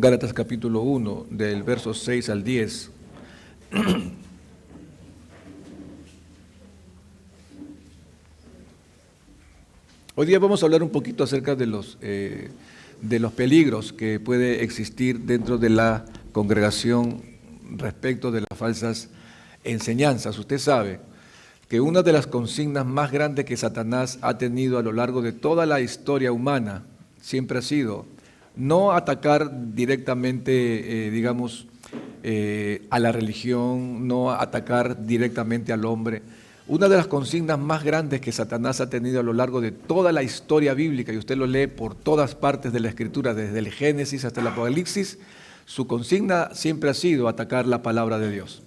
Gálatas capítulo 1, del verso 6 al 10. Hoy día vamos a hablar un poquito acerca de los peligros que puede existir dentro de la congregación respecto de las falsas enseñanzas. Usted sabe que una de las consignas más grandes que Satanás ha tenido a lo largo de toda la historia humana siempre ha sido no atacar directamente, a la religión, no atacar directamente al hombre. Una de las consignas más grandes que Satanás ha tenido a lo largo de toda la historia bíblica, y usted lo lee por todas partes de la Escritura, desde el Génesis hasta el Apocalipsis, su consigna siempre ha sido atacar la palabra de Dios.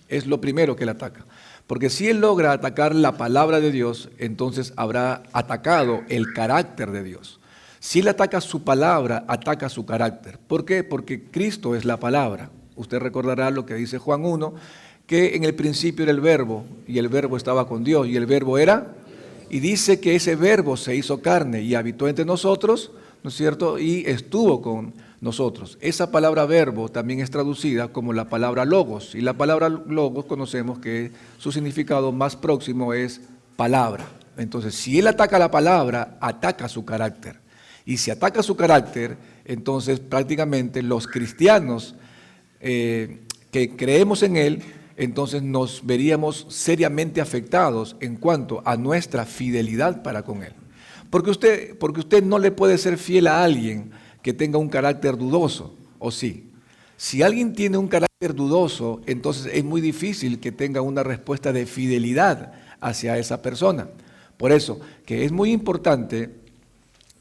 Es lo primero que él ataca. Porque si él logra atacar la palabra de Dios, entonces habrá atacado el carácter de Dios. Si él ataca su palabra, ataca su carácter. ¿Por qué? Porque Cristo es la palabra. Usted recordará lo que dice Juan 1, que en el principio era el verbo, y el verbo estaba con Dios, y el verbo era, y dice que ese verbo se hizo carne y habitó entre nosotros, ¿no es cierto? Y estuvo con nosotros. Esa palabra verbo también es traducida como la palabra logos, y la palabra logos conocemos que su significado más próximo es palabra. Entonces, si él ataca la palabra, ataca su carácter. Y si ataca su carácter, entonces prácticamente los cristianos que creemos en él, entonces nos veríamos seriamente afectados en cuanto a nuestra fidelidad para con él. Porque usted no le puede ser fiel a alguien que tenga un carácter dudoso, ¿o sí? Si alguien tiene un carácter dudoso, entonces es muy difícil que tenga una respuesta de fidelidad hacia esa persona. Por eso, que es muy importante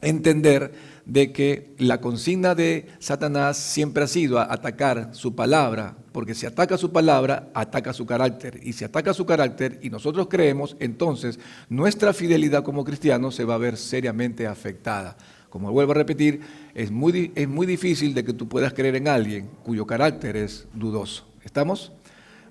entender de que la consigna de Satanás siempre ha sido atacar su palabra, porque si ataca su palabra, ataca su carácter, y si ataca su carácter y nosotros creemos, entonces nuestra fidelidad como cristianos se va a ver seriamente afectada. Como vuelvo a repetir, es muy difícil de que tú puedas creer en alguien cuyo carácter es dudoso. ¿Estamos?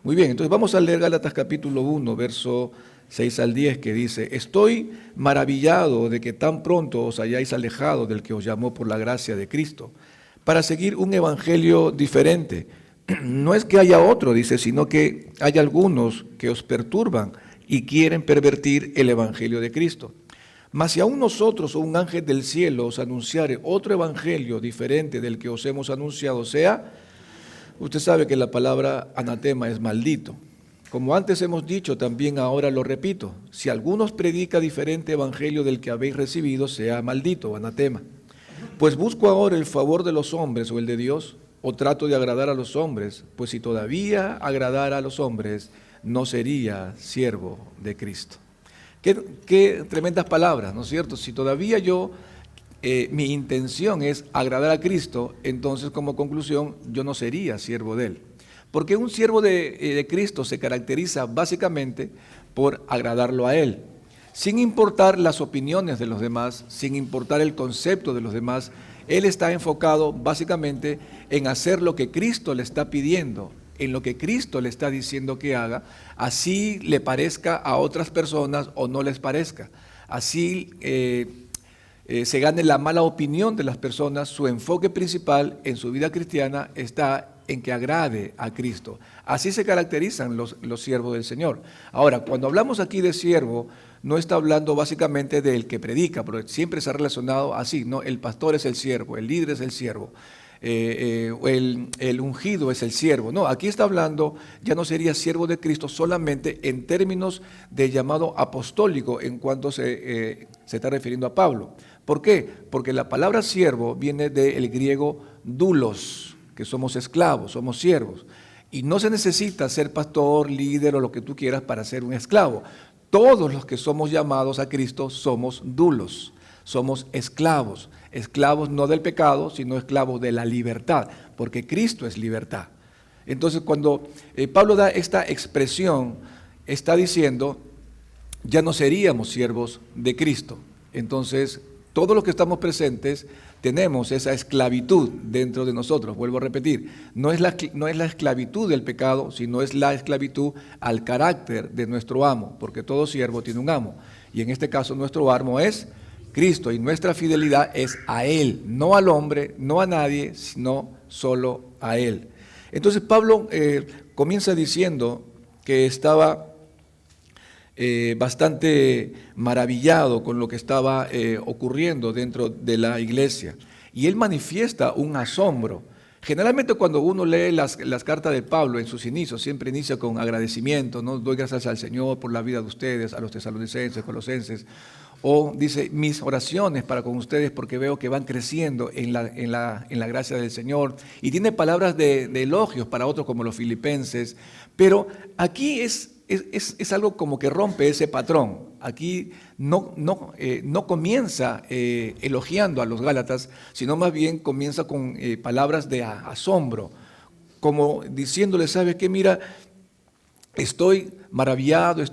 Muy bien, entonces vamos a leer Gálatas capítulo 1, verso 6 al 10, que dice: estoy maravillado de que tan pronto os hayáis alejado del que os llamó por la gracia de Cristo, para seguir un evangelio diferente. No es que haya otro, dice, sino que hay algunos que os perturban y quieren pervertir el evangelio de Cristo. Mas si aún nosotros o un ángel del cielo os anunciare otro evangelio diferente del que os hemos anunciado, usted sabe que la palabra anatema es maldito. Como antes hemos dicho, también ahora lo repito: si alguno os predica diferente evangelio del que habéis recibido, sea maldito, anatema. Pues busco ahora el favor de los hombres o el de Dios, o trato de agradar a los hombres, pues si todavía agradara a los hombres, no sería siervo de Cristo. Qué tremendas palabras, ¿no es cierto? Si todavía mi intención es agradar a Cristo, entonces como conclusión yo no sería siervo de Él. Porque un siervo de Cristo se caracteriza básicamente por agradarlo a Él, sin importar las opiniones de los demás, sin importar el concepto de los demás. Él está enfocado básicamente en hacer lo que Cristo le está pidiendo, en lo que Cristo le está diciendo que haga, así le parezca a otras personas o no les parezca. Así se gane la mala opinión de las personas, su enfoque principal en su vida cristiana está en que agrade a Cristo. Así se caracterizan los siervos del Señor. Ahora, cuando hablamos aquí de siervo, no está hablando básicamente del que predica, pero siempre se ha relacionado así, ¿no? El pastor es el siervo, el líder es el siervo, el ungido es el siervo. No, aquí está hablando, ya no sería siervo de Cristo solamente en términos de llamado apostólico, en cuanto se está refiriendo a Pablo. ¿Por qué? Porque la palabra siervo viene del griego doulos, que somos esclavos, somos siervos. Y no se necesita ser pastor, líder o lo que tú quieras para ser un esclavo. Todos los que somos llamados a Cristo somos doulos, somos esclavos. Esclavos no del pecado, sino esclavos de la libertad, porque Cristo es libertad. Entonces, cuando Pablo da esta expresión, está diciendo, ya no seríamos siervos de Cristo. Entonces, todos los que estamos presentes tenemos esa esclavitud dentro de nosotros. Vuelvo a repetir, no es la esclavitud del pecado, sino es la esclavitud al carácter de nuestro amo, porque todo siervo tiene un amo. Y en este caso nuestro amo es Cristo, y nuestra fidelidad es a Él, no al hombre, no a nadie, sino solo a Él. Entonces Pablo comienza diciendo que estaba bastante maravillado con lo que estaba ocurriendo dentro de la iglesia, y él manifiesta un asombro. Generalmente cuando uno lee las cartas de Pablo en sus inicios, siempre inicia con agradecimiento, ¿no? Doy gracias al Señor por la vida de ustedes, a los tesalonicenses, colosenses, o dice, mis oraciones para con ustedes porque veo que van creciendo en la gracia del Señor, y tiene palabras de elogios para otros como los filipenses, pero aquí es algo como que rompe ese patrón. Aquí no comienza elogiando a los Gálatas, sino más bien comienza con palabras de asombro, como diciéndole, ¿sabes qué? Mira, estoy maravillado,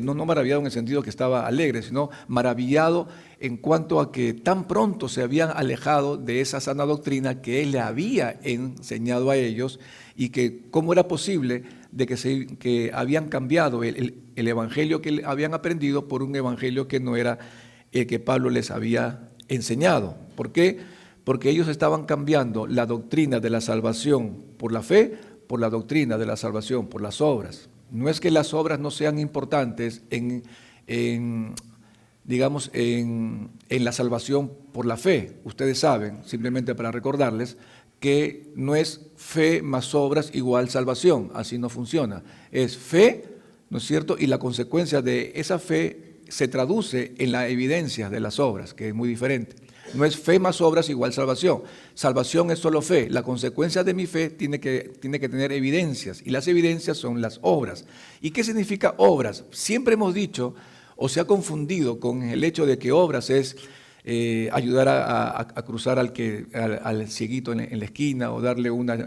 no maravillado en el sentido que estaba alegre, sino maravillado en cuanto a que tan pronto se habían alejado de esa sana doctrina que él le había enseñado a ellos, y que cómo era posible de que habían cambiado el evangelio que habían aprendido por un evangelio que no era el que Pablo les había enseñado. ¿Por qué? Porque ellos estaban cambiando la doctrina de la salvación por la fe por la doctrina de la salvación, por las obras. No es que las obras no sean importantes en la salvación por la fe. Ustedes saben, simplemente para recordarles, que no es fe más obras igual salvación. Así no funciona. Es fe, ¿no es cierto? Y la consecuencia de esa fe se traduce en la evidencia de las obras, que es muy diferente. No es fe más obras igual salvación. Salvación es solo fe. La consecuencia de mi fe tiene que tener evidencias, y las evidencias son las obras. ¿Y qué significa obras? Siempre hemos dicho, o se ha confundido con el hecho de que obras es ayudar a cruzar al cieguito en la esquina, o darle una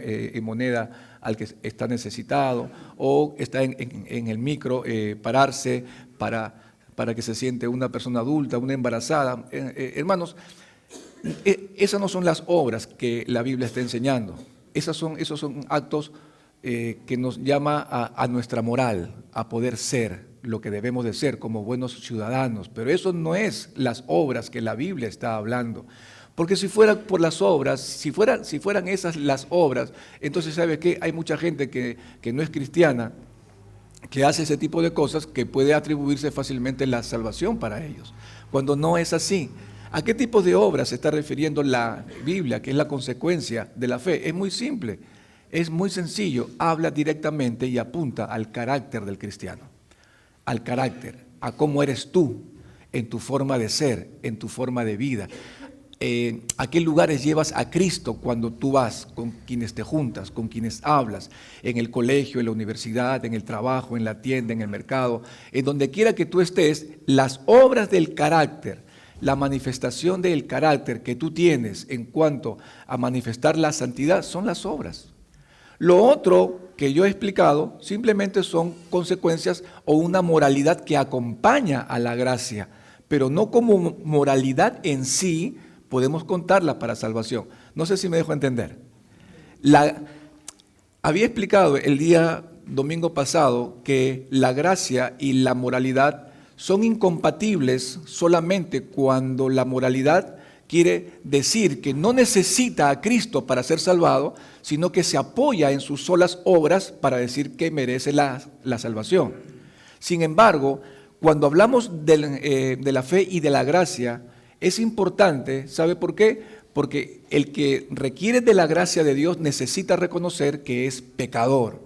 moneda al que está necesitado, o está en el micro, pararse para que se siente una persona adulta, una embarazada. Hermanos, esas no son las obras que la Biblia está enseñando. Esos son actos que nos llama a nuestra moral, a poder ser lo que debemos de ser como buenos ciudadanos. Pero eso no es las obras que la Biblia está hablando. Porque si fuera por las obras, si fueran esas las obras, entonces ¿sabe qué? Hay mucha gente que no es cristiana, que hace ese tipo de cosas, que puede atribuirse fácilmente la salvación para ellos, cuando no es así. ¿A qué tipo de obras se está refiriendo la Biblia, que es la consecuencia de la fe? Es muy simple, es muy sencillo, habla directamente y apunta al carácter del cristiano, al carácter, a cómo eres tú, en tu forma de ser, en tu forma de vida. ¿A qué lugares llevas a Cristo cuando tú vas, con quienes te juntas, con quienes hablas, en el colegio, en la universidad, en el trabajo, en la tienda, en el mercado, en donde quiera que tú estés? Las obras del carácter, la manifestación del carácter que tú tienes en cuanto a manifestar la santidad son las obras. Lo otro que yo he explicado simplemente son consecuencias o una moralidad que acompaña a la gracia, pero no como moralidad en sí podemos contarla para salvación. No sé si me dejo entender. Había explicado el día domingo pasado que la gracia y la moralidad son incompatibles solamente cuando la moralidad quiere decir que no necesita a Cristo para ser salvado, sino que se apoya en sus solas obras para decir que merece la salvación. Sin embargo, cuando hablamos de la fe y de la gracia, es importante, ¿sabe por qué? Porque el que requiere de la gracia de Dios necesita reconocer que es pecador.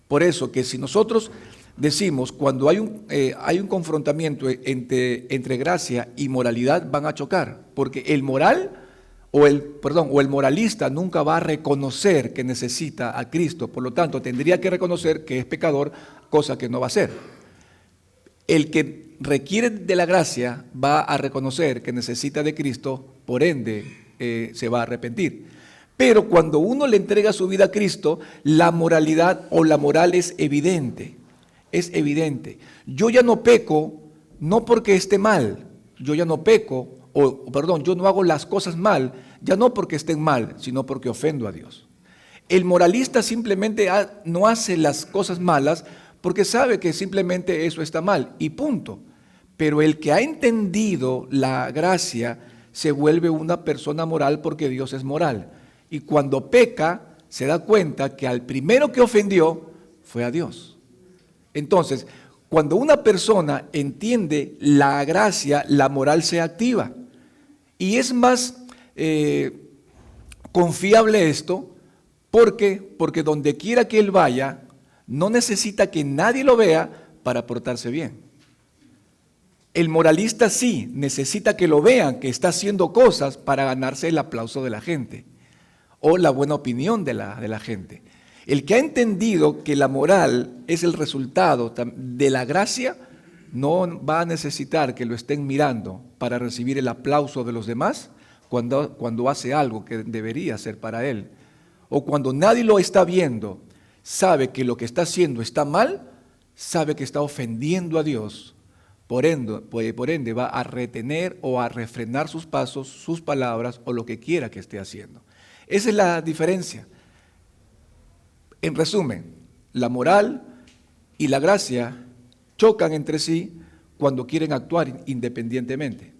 Por eso que si nosotros decimos, cuando hay un confrontamiento entre gracia y moralidad, van a chocar, porque el moralista nunca va a reconocer que necesita a Cristo, por lo tanto tendría que reconocer que es pecador, cosa que no va a hacer. El que requiere de la gracia va a reconocer que necesita de Cristo, por ende se va a arrepentir. Pero cuando uno le entrega su vida a Cristo, la moralidad o la moral es evidente. Es evidente. Yo ya no peco, no porque esté mal. Yo ya no peco, yo no hago las cosas mal, ya no porque estén mal, sino porque ofendo a Dios. El moralista simplemente no hace las cosas malas porque sabe que simplemente eso está mal y punto. Pero el que ha entendido la gracia se vuelve una persona moral porque Dios es moral. Y cuando peca, se da cuenta que al primero que ofendió fue a Dios. Entonces, cuando una persona entiende la gracia, la moral se activa. Y es más confiable esto, porque donde quiera que él vaya, no necesita que nadie lo vea para portarse bien. El moralista sí necesita que lo vean, que está haciendo cosas para ganarse el aplauso de la gente o la buena opinión de la gente. El que ha entendido que la moral es el resultado de la gracia, no va a necesitar que lo estén mirando para recibir el aplauso de los demás cuando hace algo que debería hacer para él. O cuando nadie lo está viendo, sabe que lo que está haciendo está mal, sabe que está ofendiendo a Dios. Por ende va a retener o a refrenar sus pasos, sus palabras o lo que quiera que esté haciendo. Esa es la diferencia. En resumen, la moral y la gracia chocan entre sí cuando quieren actuar independientemente.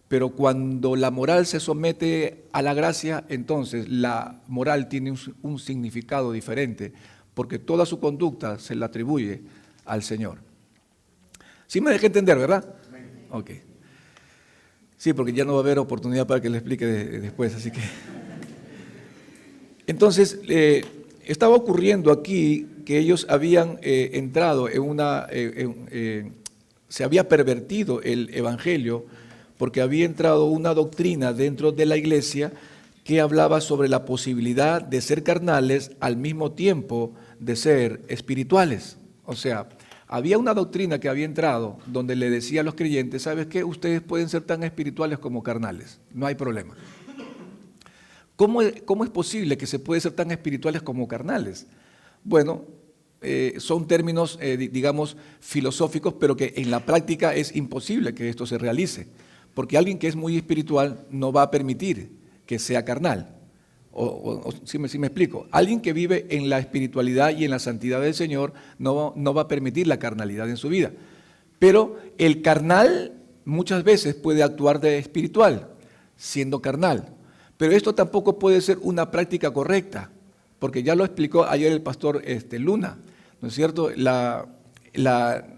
Pero cuando la moral se somete a la gracia, entonces la moral tiene un significado diferente, porque toda su conducta se la atribuye al Señor. ¿Sí me dejé entender, verdad? Ok. Sí, porque ya no va a haber oportunidad para que le explique después, así que... Entonces, estaba ocurriendo aquí que ellos habían entrado en se había pervertido el evangelio porque había entrado una doctrina dentro de la iglesia que hablaba sobre la posibilidad de ser carnales al mismo tiempo de ser espirituales. O sea, había una doctrina que había entrado donde le decía a los creyentes, ¿sabes qué? Ustedes pueden ser tan espirituales como carnales, no hay problema. ¿Cómo es posible que se puede ser tan espirituales como carnales? Bueno, son términos, digamos, filosóficos, pero que en la práctica es imposible que esto se realice, porque alguien que es muy espiritual no va a permitir que sea carnal. Si me explico, alguien que vive en la espiritualidad y en la santidad del Señor no va a permitir la carnalidad en su vida. Pero el carnal muchas veces puede actuar de espiritual, siendo carnal. Pero esto tampoco puede ser una práctica correcta, porque ya lo explicó ayer el pastor Luna, ¿no es cierto? La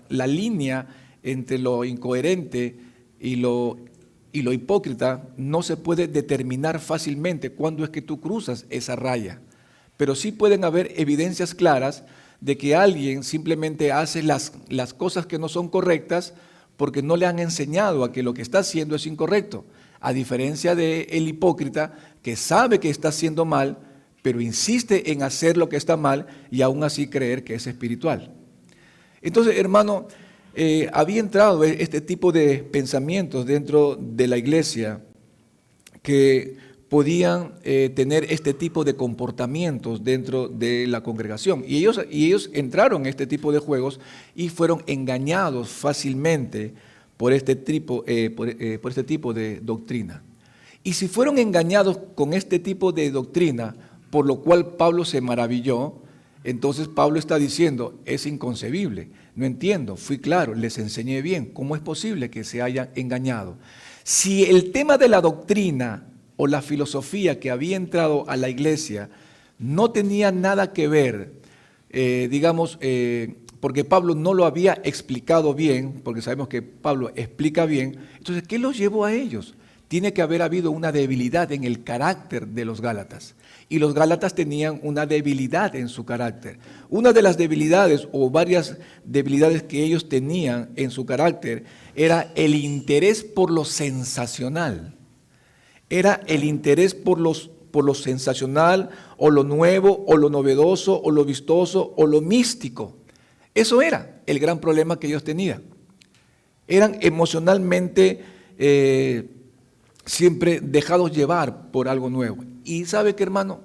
línea entre lo incoherente y lo hipócrita no se puede determinar fácilmente cuándo es que tú cruzas esa raya. Pero sí pueden haber evidencias claras de que alguien simplemente hace las cosas que no son correctas porque no le han enseñado a que lo que está haciendo es incorrecto. A diferencia del hipócrita que sabe que está haciendo mal, pero insiste en hacer lo que está mal y aún así creer que es espiritual. Entonces, hermano, había entrado este tipo de pensamientos dentro de la iglesia que podían tener este tipo de comportamientos dentro de la congregación. Y ellos entraron en este tipo de juegos y fueron engañados fácilmente por este tipo de doctrina. Y si fueron engañados con este tipo de doctrina, por lo cual Pablo se maravilló, entonces Pablo está diciendo, es inconcebible, no entiendo, fui claro, les enseñé bien, ¿cómo es posible que se hayan engañado? Si el tema de la doctrina o la filosofía que había entrado a la iglesia no tenía nada que ver, porque Pablo no lo había explicado bien, porque sabemos que Pablo explica bien, entonces, ¿qué los llevó a ellos? Tiene que haber habido una debilidad en el carácter de los Gálatas. Y los Gálatas tenían una debilidad en su carácter. Una de las debilidades o varias debilidades que ellos tenían en su carácter era el interés por lo sensacional. Era el interés por lo sensacional o lo nuevo o lo novedoso o lo vistoso o lo místico. Eso era el gran problema que ellos tenían. Eran emocionalmente siempre dejados llevar por algo nuevo. Y ¿sabe qué, hermano?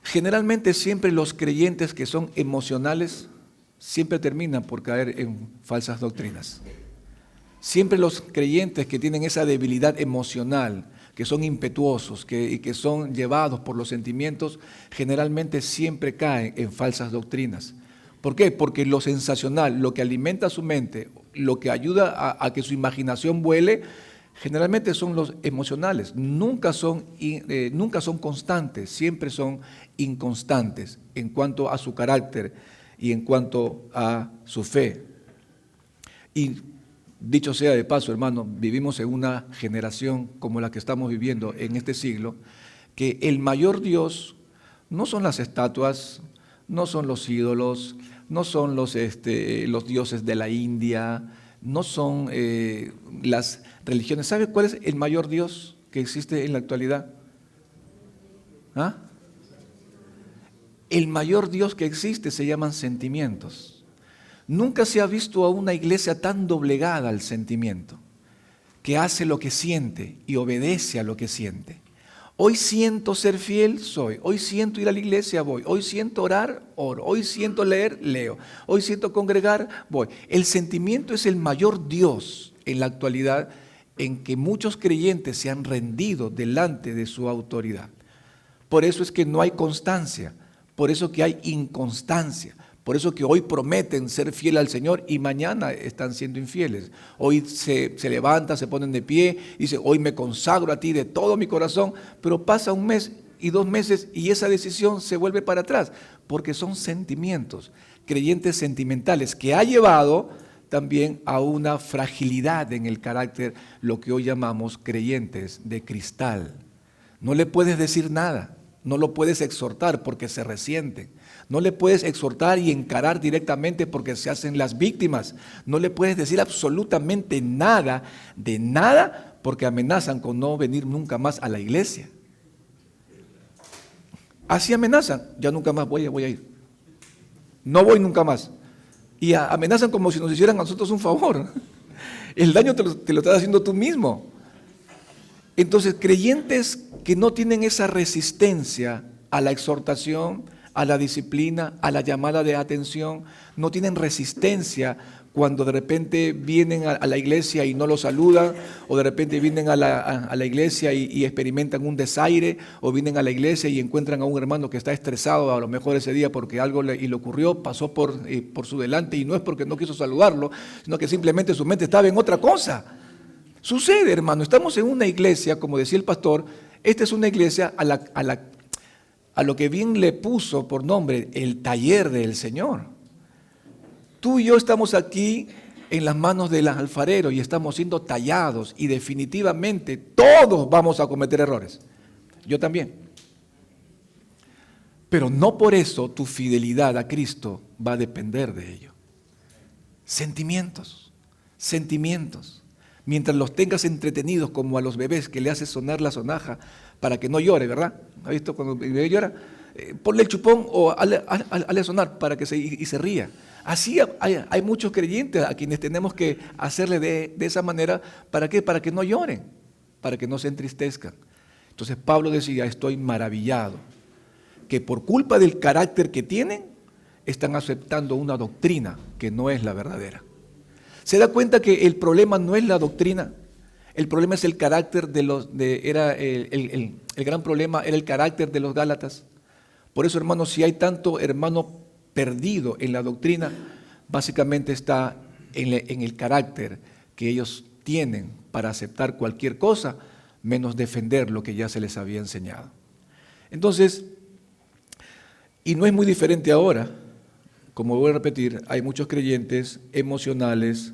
Generalmente siempre los creyentes que son emocionales siempre terminan por caer en falsas doctrinas. Siempre los creyentes que tienen esa debilidad emocional, que son impetuosos y que son llevados por los sentimientos, generalmente siempre caen en falsas doctrinas. ¿Por qué? Porque lo sensacional, lo que alimenta su mente, lo que ayuda a que su imaginación vuele, generalmente son los emocionales. Nunca son constantes, siempre son inconstantes en cuanto a su carácter y en cuanto a su fe. Y dicho sea de paso, hermano, vivimos en una generación como la que estamos viviendo en este siglo, que el mayor Dios no son las estatuas, no son los ídolos, no son los dioses de la India, no son las religiones. ¿Sabe cuál es el mayor Dios que existe en la actualidad? ¿Ah? El mayor Dios que existe se llaman sentimientos. Nunca se ha visto a una iglesia tan doblegada al sentimiento, que hace lo que siente y obedece a lo que siente. Hoy siento ser fiel, soy. Hoy siento ir a la iglesia, voy. Hoy siento orar, oro. Hoy siento leer, leo. Hoy siento congregar, voy. El sentimiento es el mayor Dios en la actualidad, en que muchos creyentes se han rendido delante de su autoridad. Por eso es que no hay constancia, por eso que hay inconstancia. Por eso que hoy prometen ser fiel al Señor y mañana están siendo infieles. Hoy se levantan, se ponen de pie, dice, hoy me consagro a ti de todo mi corazón, pero pasa un mes y 2 meses y esa decisión se vuelve para atrás, porque son sentimientos, creyentes sentimentales, que ha llevado también a una fragilidad en el carácter, lo que hoy llamamos creyentes de cristal. No le puedes decir nada, no lo puedes exhortar porque se resienten. No le puedes exhortar y encarar directamente porque se hacen las víctimas. No le puedes decir absolutamente nada de nada porque amenazan con no venir nunca más a la iglesia. Así amenazan, ya nunca más voy a ir. No voy nunca más. Y amenazan como si nos hicieran a nosotros un favor. El daño te lo estás haciendo tú mismo. Entonces, creyentes que no tienen esa resistencia a la exhortación, a la disciplina, a la llamada de atención, no tienen resistencia cuando de repente vienen a la iglesia y no lo saludan, o de repente vienen a la iglesia y experimentan un desaire, o vienen a la iglesia y encuentran a un hermano que está estresado a lo mejor ese día porque algo le ocurrió, pasó por su delante y no es porque no quiso saludarlo, sino que simplemente su mente estaba en otra cosa. Sucede, hermano, estamos en una iglesia, como decía el pastor, esta es una iglesia a lo que bien le puso por nombre el taller del Señor. Tú y yo estamos aquí en las manos del alfarero y estamos siendo tallados y definitivamente todos vamos a cometer errores. Yo también. Pero no por eso tu fidelidad a Cristo va a depender de ello. Sentimientos. Mientras los tengas entretenidos como a los bebés que le haces sonar la sonaja para que no llore, ¿verdad? ¿Ha visto cuando el bebé llora? Ponle el chupón o hazle sonar para que se ría. Así hay muchos creyentes a quienes tenemos que hacerle de esa manera. ¿Para qué? Para que no lloren, para que no se entristezcan. Entonces Pablo decía, estoy maravillado, que por culpa del carácter que tienen, están aceptando una doctrina que no es la verdadera. ¿Se da cuenta que el problema no es la doctrina? El problema es el carácter el gran problema era el carácter de los Gálatas. Por eso, hermanos, si hay tanto hermano perdido en la doctrina, básicamente está en el carácter que ellos tienen para aceptar cualquier cosa, menos defender lo que ya se les había enseñado. Entonces, y no es muy diferente ahora. Como voy a repetir, hay muchos creyentes emocionales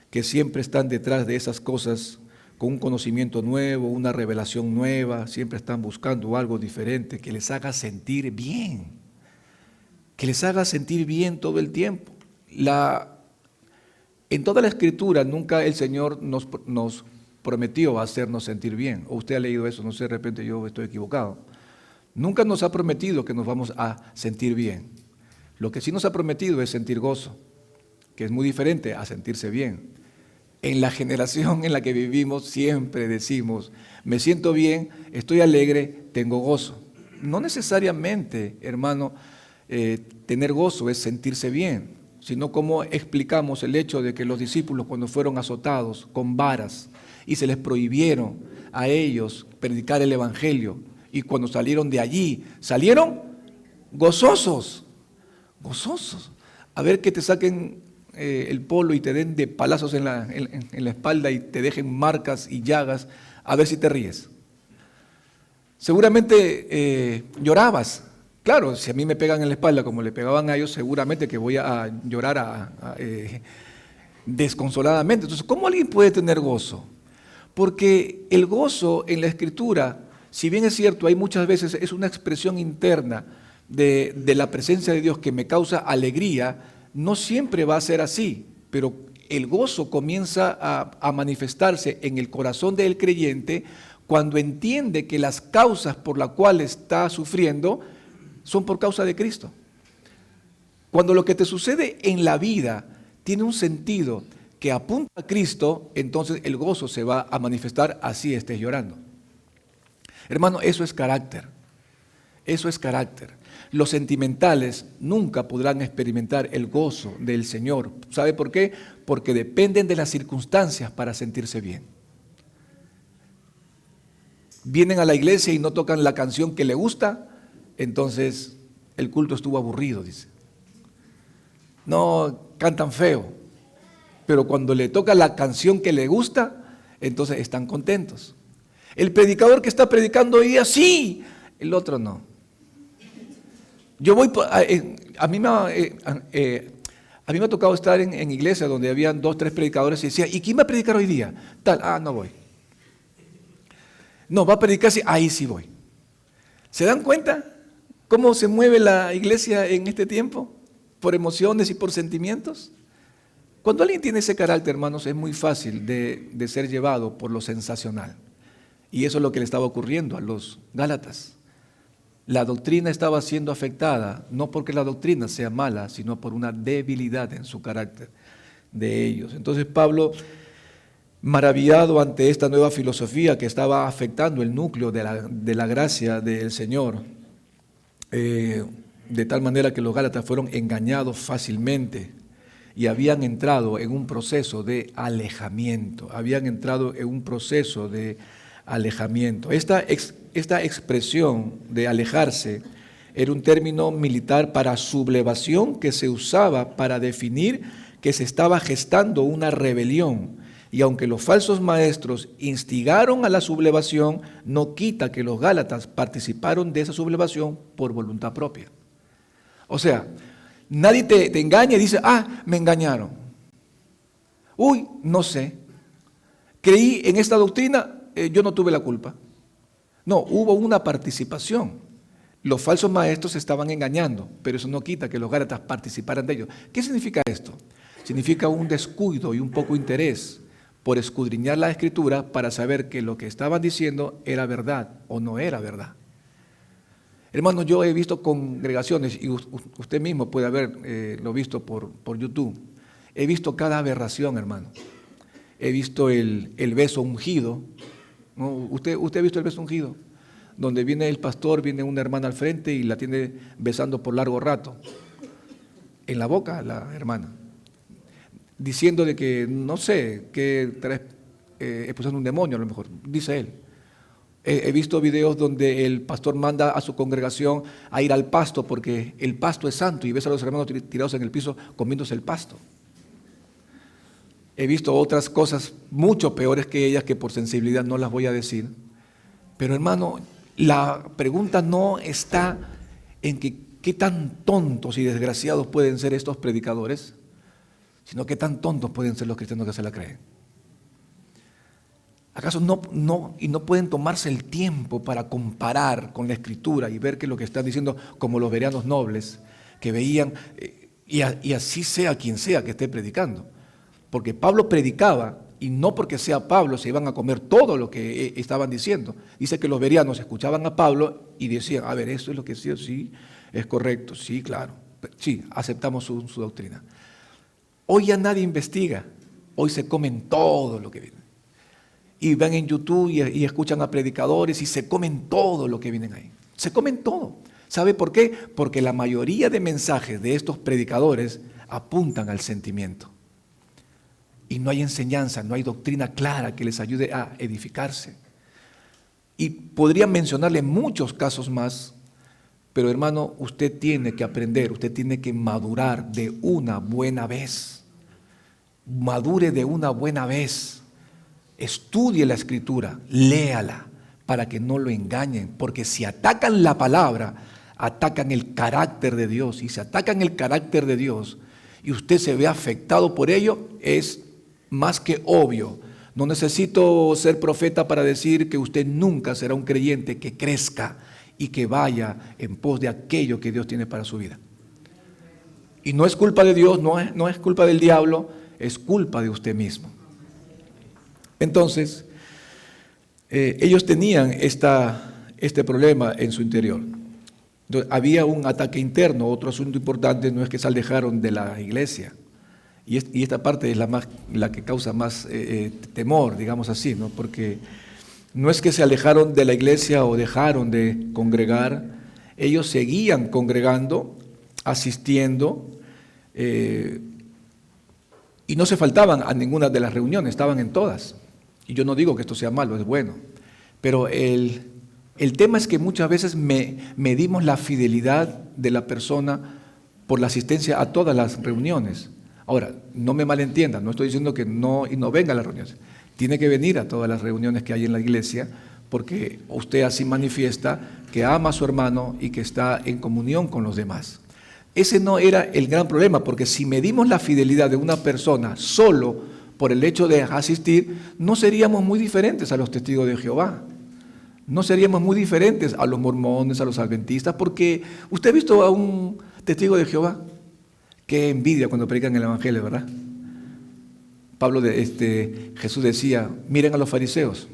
que siempre están detrás de esas cosas con un conocimiento nuevo, una revelación nueva, siempre están buscando algo diferente que les haga sentir bien, todo el tiempo. En toda la Escritura nunca el Señor nos prometió hacernos sentir bien. O usted ha leído eso, no sé, de repente yo estoy equivocado. Nunca nos ha prometido que nos vamos a sentir bien. Lo que sí nos ha prometido es sentir gozo, que es muy diferente a sentirse bien. En la generación en la que vivimos siempre decimos, me siento bien, estoy alegre, tengo gozo. No necesariamente, hermano, tener gozo es sentirse bien, sino cómo explicamos el hecho de que los discípulos cuando fueron azotados con varas y se les prohibieron a ellos predicar el evangelio y cuando salieron de allí, salieron gozosos. a ver que te saquen el polo y te den de palazos en la espalda y te dejen marcas y llagas, a ver si te ríes. Seguramente llorabas. Claro, si a mí me pegan en la espalda como le pegaban a ellos, seguramente que voy a llorar desconsoladamente. Entonces, ¿cómo alguien puede tener gozo? Porque el gozo en la Escritura, si bien es cierto, hay muchas veces, es una expresión interna de la presencia de Dios que me causa alegría, no siempre va a ser así, pero el gozo comienza a manifestarse en el corazón del creyente cuando entiende que las causas por las cuales está sufriendo son por causa de Cristo. Cuando lo que te sucede en la vida tiene un sentido que apunta a Cristo, entonces el gozo se va a manifestar así estés llorando. Hermano, eso es carácter. Eso es carácter. Los sentimentales nunca podrán experimentar el gozo del Señor. ¿Sabe por qué? Porque dependen de las circunstancias para sentirse bien. Vienen a la iglesia y no tocan la canción que le gusta, entonces el culto estuvo aburrido, dice. No, cantan feo, pero cuando le toca la canción que le gusta, entonces están contentos. El predicador que está predicando hoy día, sí, el otro no. Yo voy, a mí me ha tocado estar en iglesia donde habían 2, 3 predicadores y decía, ¿y quién va a predicar hoy día? Tal, no voy. No, va a predicar, sí, ahí sí voy. ¿Se dan cuenta cómo se mueve la iglesia en este tiempo? Por emociones y por sentimientos. Cuando alguien tiene ese carácter, hermanos, es muy fácil de ser llevado por lo sensacional. Y eso es lo que le estaba ocurriendo a los Gálatas. La doctrina estaba siendo afectada, no porque la doctrina sea mala, sino por una debilidad en su carácter de ellos. Entonces Pablo, maravillado ante esta nueva filosofía que estaba afectando el núcleo de la gracia del Señor, de tal manera que los Gálatas fueron engañados fácilmente y habían entrado en un proceso de alejamiento, Esta expresión de alejarse era un término militar para sublevación que se usaba para definir que se estaba gestando una rebelión. Y aunque los falsos maestros instigaron a la sublevación, no quita que los Gálatas participaron de esa sublevación por voluntad propia. O sea, nadie te engaña y dice, me engañaron. Uy, no sé. Creí en esta doctrina, yo no tuve la culpa. No, hubo una participación. Los falsos maestros estaban engañando, pero eso no quita que los Gálatas participaran de ellos. ¿Qué significa esto? Significa un descuido y un poco interés por escudriñar la Escritura para saber que lo que estaban diciendo era verdad o no era verdad. Hermano, yo he visto congregaciones, y usted mismo puede haberlo visto por YouTube, he visto cada aberración, hermano. He visto el beso ungido, ¿no? ¿Usted ha visto el beso ungido? Donde viene el pastor, viene una hermana al frente y la tiene besando por largo rato. En la boca la hermana. Diciendo de que, no sé, que expulsando un demonio a lo mejor, dice él. He visto videos donde el pastor manda a su congregación a ir al pasto porque el pasto es santo y ves a los hermanos tirados en el piso comiéndose el pasto. He visto otras cosas mucho peores que ellas que por sensibilidad no las voy a decir. Pero hermano, la pregunta no está en que qué tan tontos y desgraciados pueden ser estos predicadores, sino qué tan tontos pueden ser los cristianos que se la creen. ¿Acaso no pueden tomarse el tiempo para comparar con la Escritura y ver que lo que están diciendo, como los bereanos nobles, que veían, y así sea quien sea que esté predicando? Porque Pablo predicaba, y no porque sea Pablo se iban a comer todo lo que estaban diciendo. Dice que los bereanos escuchaban a Pablo y decían, a ver, esto es lo que decía, sí, es correcto, sí, claro, sí, aceptamos su doctrina. Hoy ya nadie investiga, hoy se comen todo lo que viene. Y van en YouTube y escuchan a predicadores y se comen todo lo que vienen ahí. Se comen todo. ¿Sabe por qué? Porque la mayoría de mensajes de estos predicadores apuntan al sentimiento. Y no hay enseñanza, no hay doctrina clara que les ayude a edificarse. Y podría mencionarle muchos casos más, Pero hermano, usted tiene que aprender, usted tiene que madurar de una buena vez. Madure de una buena vez. Estudie la Escritura, léala, para que no lo engañen. Porque si atacan la palabra, atacan el carácter de Dios. Y si atacan el carácter de Dios y usted se ve afectado por ello, es más que obvio. No necesito ser profeta para decir que usted nunca será un creyente que crezca y que vaya en pos de aquello que Dios tiene para su vida. Y no es culpa de Dios, no es culpa del diablo, es culpa de usted mismo. Entonces, ellos tenían este problema en su interior. Entonces, había un ataque interno. Otro asunto importante no es que se alejaron de la iglesia. Y esta parte es la que causa más temor, digamos así, ¿no? Porque no es que se alejaron de la iglesia o dejaron de congregar, ellos seguían congregando, asistiendo, y no se faltaban a ninguna de las reuniones, estaban en todas. Y yo no digo que esto sea malo, es bueno. Pero el tema es que muchas veces medimos la fidelidad de la persona por la asistencia a todas las reuniones. Ahora, no me malentiendan, no estoy diciendo que no venga a las reuniones. Tiene que venir a todas las reuniones que hay en la iglesia, porque usted así manifiesta que ama a su hermano y que está en comunión con los demás. Ese no era el gran problema, porque si medimos la fidelidad de una persona solo por el hecho de asistir, no seríamos muy diferentes a los testigos de Jehová. No seríamos muy diferentes a los mormones, a los adventistas, porque usted ha visto a un testigo de Jehová. Qué envidia cuando predican el evangelio, ¿verdad? Jesús decía, miren a los fariseos.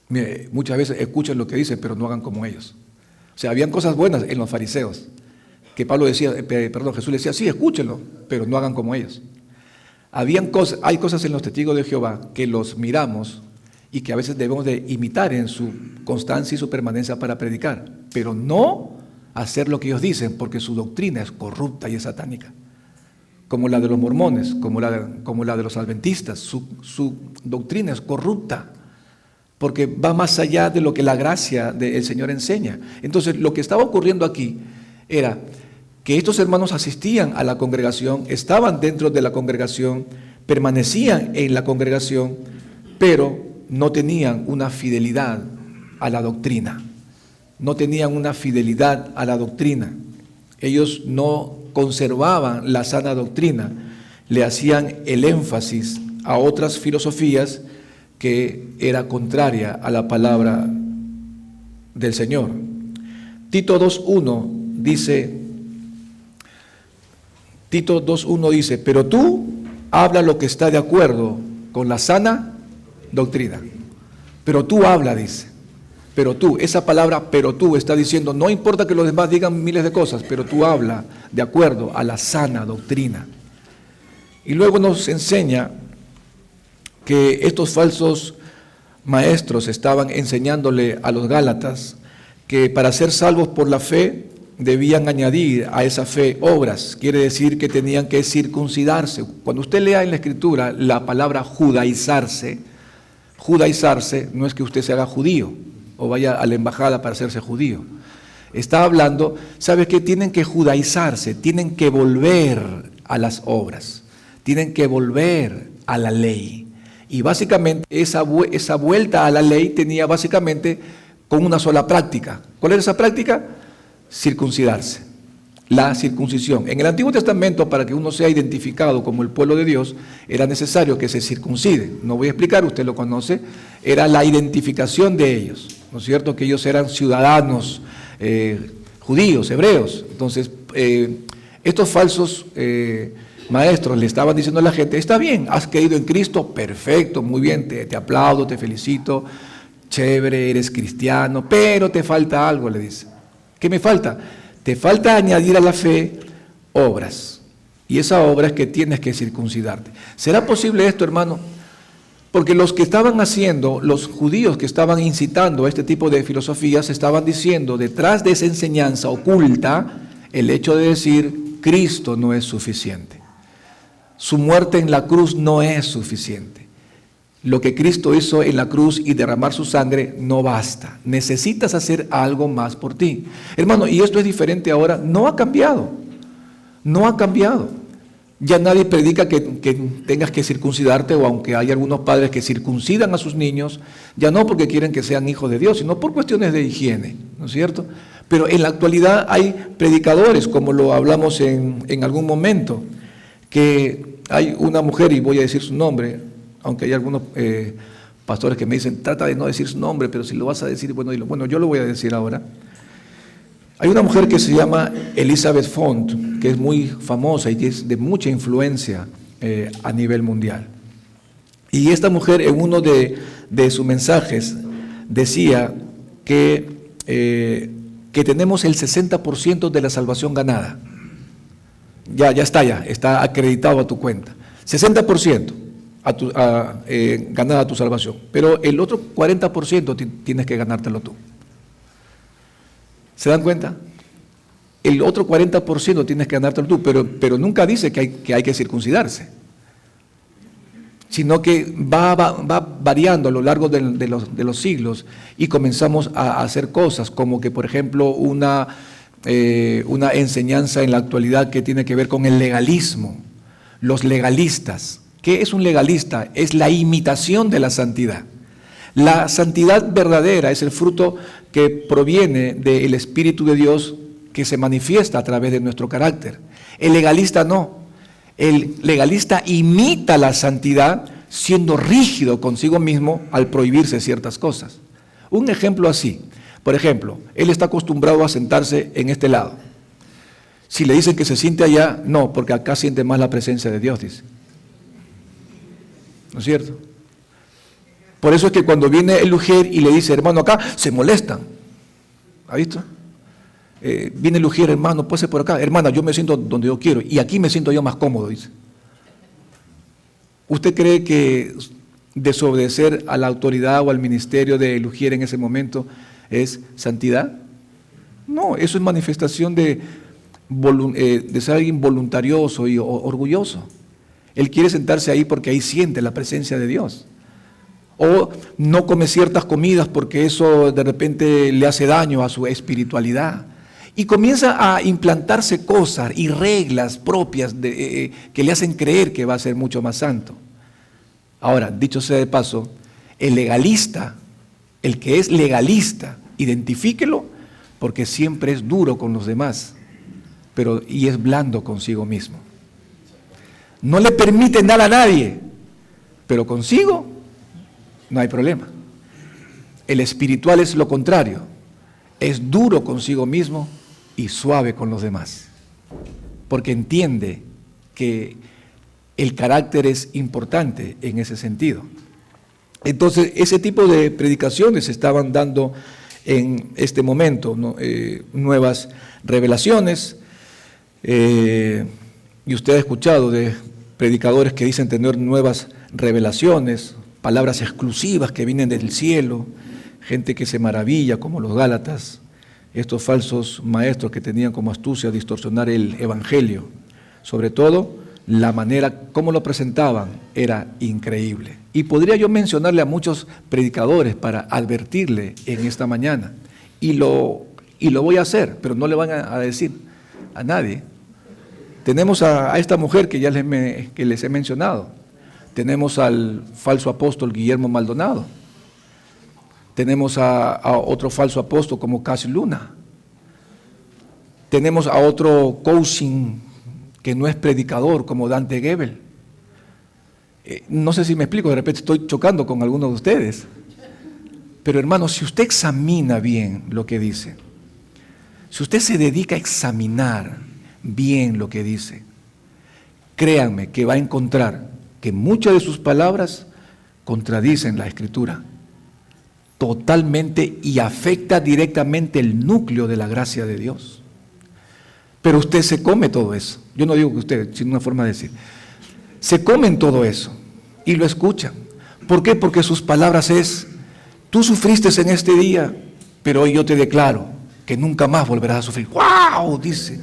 Mire, muchas veces escuchen lo que dicen, pero no hagan como ellos. O sea, habían cosas buenas en los fariseos, que Jesús decía, sí, escúchenlo, pero no hagan como ellos. Hay cosas en los testigos de Jehová que los miramos y que a veces debemos de imitar en su constancia y su permanencia para predicar, pero no hacer lo que ellos dicen, porque su doctrina es corrupta y es satánica. Como la de los mormones, como la de los adventistas, su doctrina es corrupta, porque va más allá de lo que la gracia del Señor enseña. Entonces, lo que estaba ocurriendo aquí era que estos hermanos asistían a la congregación, estaban dentro de la congregación, permanecían en la congregación, pero no tenían una fidelidad a la doctrina. No tenían una fidelidad a la doctrina. Ellos no conservaban la sana doctrina, le hacían el énfasis a otras filosofías que era contraria a la palabra del Señor. Tito 2.1 dice, pero tú habla lo que está de acuerdo con la sana doctrina. Pero tú habla, dice. Pero tú, esa palabra pero tú está diciendo, no importa que los demás digan miles de cosas, pero tú habla de acuerdo a la sana doctrina. Y luego nos enseña que estos falsos maestros estaban enseñándole a los gálatas que para ser salvos por la fe debían añadir a esa fe obras. Quiere decir que tenían que circuncidarse. Cuando usted lea en la Escritura la palabra judaizarse no es que usted se haga judío o vaya a la embajada para hacerse judío. Está hablando, ¿sabe qué? Tienen que judaizarse, tienen que volver a las obras, tienen que volver a la ley. Y básicamente esa vuelta a la ley tenía básicamente con una sola práctica. ¿Cuál era esa práctica? Circuncidarse, la circuncisión. En el Antiguo Testamento, para que uno sea identificado como el pueblo de Dios, era necesario que se circuncide. No voy a explicar, usted lo conoce, era la identificación de ellos, ¿no es cierto? Que ellos eran ciudadanos judíos, hebreos. Entonces, estos falsos maestros le estaban diciendo a la gente, está bien, has creído en Cristo, perfecto, muy bien, te aplaudo, te felicito, chévere, eres cristiano, pero te falta algo, le dice. ¿Qué me falta? Te falta añadir a la fe obras. Y esa obra es que tienes que circuncidarte. ¿Será posible esto, hermano? Porque los que estaban haciendo, los judíos que estaban incitando a este tipo de filosofías, estaban diciendo, detrás de esa enseñanza oculta, el hecho de decir, Cristo no es suficiente. Su muerte en la cruz no es suficiente. Lo que Cristo hizo en la cruz y derramar su sangre no basta. Necesitas hacer algo más por ti. Hermano, y esto es diferente ahora. No ha cambiado. No ha cambiado. Ya nadie predica que tengas que circuncidarte, o aunque hay algunos padres que circuncidan a sus niños, ya no porque quieren que sean hijos de Dios, sino por cuestiones de higiene, ¿no es cierto? Pero en la actualidad hay predicadores, como lo hablamos en algún momento, que hay una mujer, y voy a decir su nombre, aunque hay algunos pastores que me dicen, trata de no decir su nombre, pero si lo vas a decir, bueno, dilo. Bueno, yo lo voy a decir ahora. Hay una mujer que se llama Elizabeth Font, que es muy famosa y que es de mucha influencia a nivel mundial. Y esta mujer en uno de sus mensajes decía que tenemos el 60% de la salvación ganada. Ya está acreditado a tu cuenta. 60% ganada tu salvación. Pero el otro 40% tienes que ganártelo tú. ¿Se dan cuenta? El otro 40% tienes que ganártelo tú, pero nunca dice que hay que circuncidarse, sino que va variando a lo largo de los siglos, y comenzamos a hacer cosas como que, por ejemplo, una enseñanza en la actualidad que tiene que ver con el legalismo. Los legalistas. ¿Qué es un legalista? Es la imitación de la santidad. La santidad verdadera es el fruto que proviene del Espíritu de Dios, que se manifiesta a través de nuestro carácter. El legalista no. El legalista imita la santidad siendo rígido consigo mismo al prohibirse ciertas cosas. Un ejemplo así. Por ejemplo, él está acostumbrado a sentarse en este lado. Si le dicen que se siente allá, no, porque acá siente más la presencia de Dios, dice. ¿No es cierto? Por eso es que cuando viene el ujier y le dice, hermano, acá, se molestan. ¿Ha visto? Viene el ujier, hermano, puede ser por acá. Hermana, yo me siento donde yo quiero, y aquí me siento yo más cómodo, dice. ¿Usted cree que desobedecer a la autoridad o al ministerio del ujier en ese momento es santidad? No, eso es manifestación de ser alguien voluntarioso y orgulloso. Él quiere sentarse ahí porque ahí siente la presencia de Dios. O no come ciertas comidas porque eso de repente le hace daño a su espiritualidad. Y comienza a implantarse cosas y reglas propias que le hacen creer que va a ser mucho más santo. Ahora, dicho sea de paso, el legalista, el que es legalista, identifíquelo, porque siempre es duro con los demás, y es blando consigo mismo. No le permite nada a nadie, pero consigo no hay problema. El espiritual es lo contrario, es duro consigo mismo y suave con los demás, porque entiende que el carácter es importante en ese sentido. Entonces, ese tipo de predicaciones se estaban dando en este momento, ¿no? Nuevas revelaciones, y usted ha escuchado de predicadores que dicen tener nuevas revelaciones, palabras exclusivas que vienen del cielo, gente que se maravilla como los Gálatas, estos falsos maestros que tenían como astucia distorsionar el evangelio. Sobre todo, la manera como lo presentaban era increíble. Y podría yo mencionarle a muchos predicadores para advertirle en esta mañana, y lo voy a hacer, pero no le van a decir a nadie. Tenemos a esta mujer que ya les he mencionado. Tenemos al falso apóstol Guillermo Maldonado. Tenemos a otro falso apóstol como Cass Luna. Tenemos a otro coaching que no es predicador como Dante Gebel. No sé si me explico, de repente estoy chocando con algunos de ustedes. Pero hermano, si usted examina bien lo que dice, si usted se dedica a examinar bien lo que dice, créanme que va a encontrar que muchas de sus palabras contradicen la Escritura totalmente y afecta directamente el núcleo de la gracia de Dios. Pero usted se come todo eso. Yo no digo que usted, sino una forma de decir. Se comen todo eso y lo escuchan. ¿Por qué? Porque sus palabras es, tú sufriste en este día, pero hoy yo te declaro que nunca más volverás a sufrir. ¡Wow! Dice.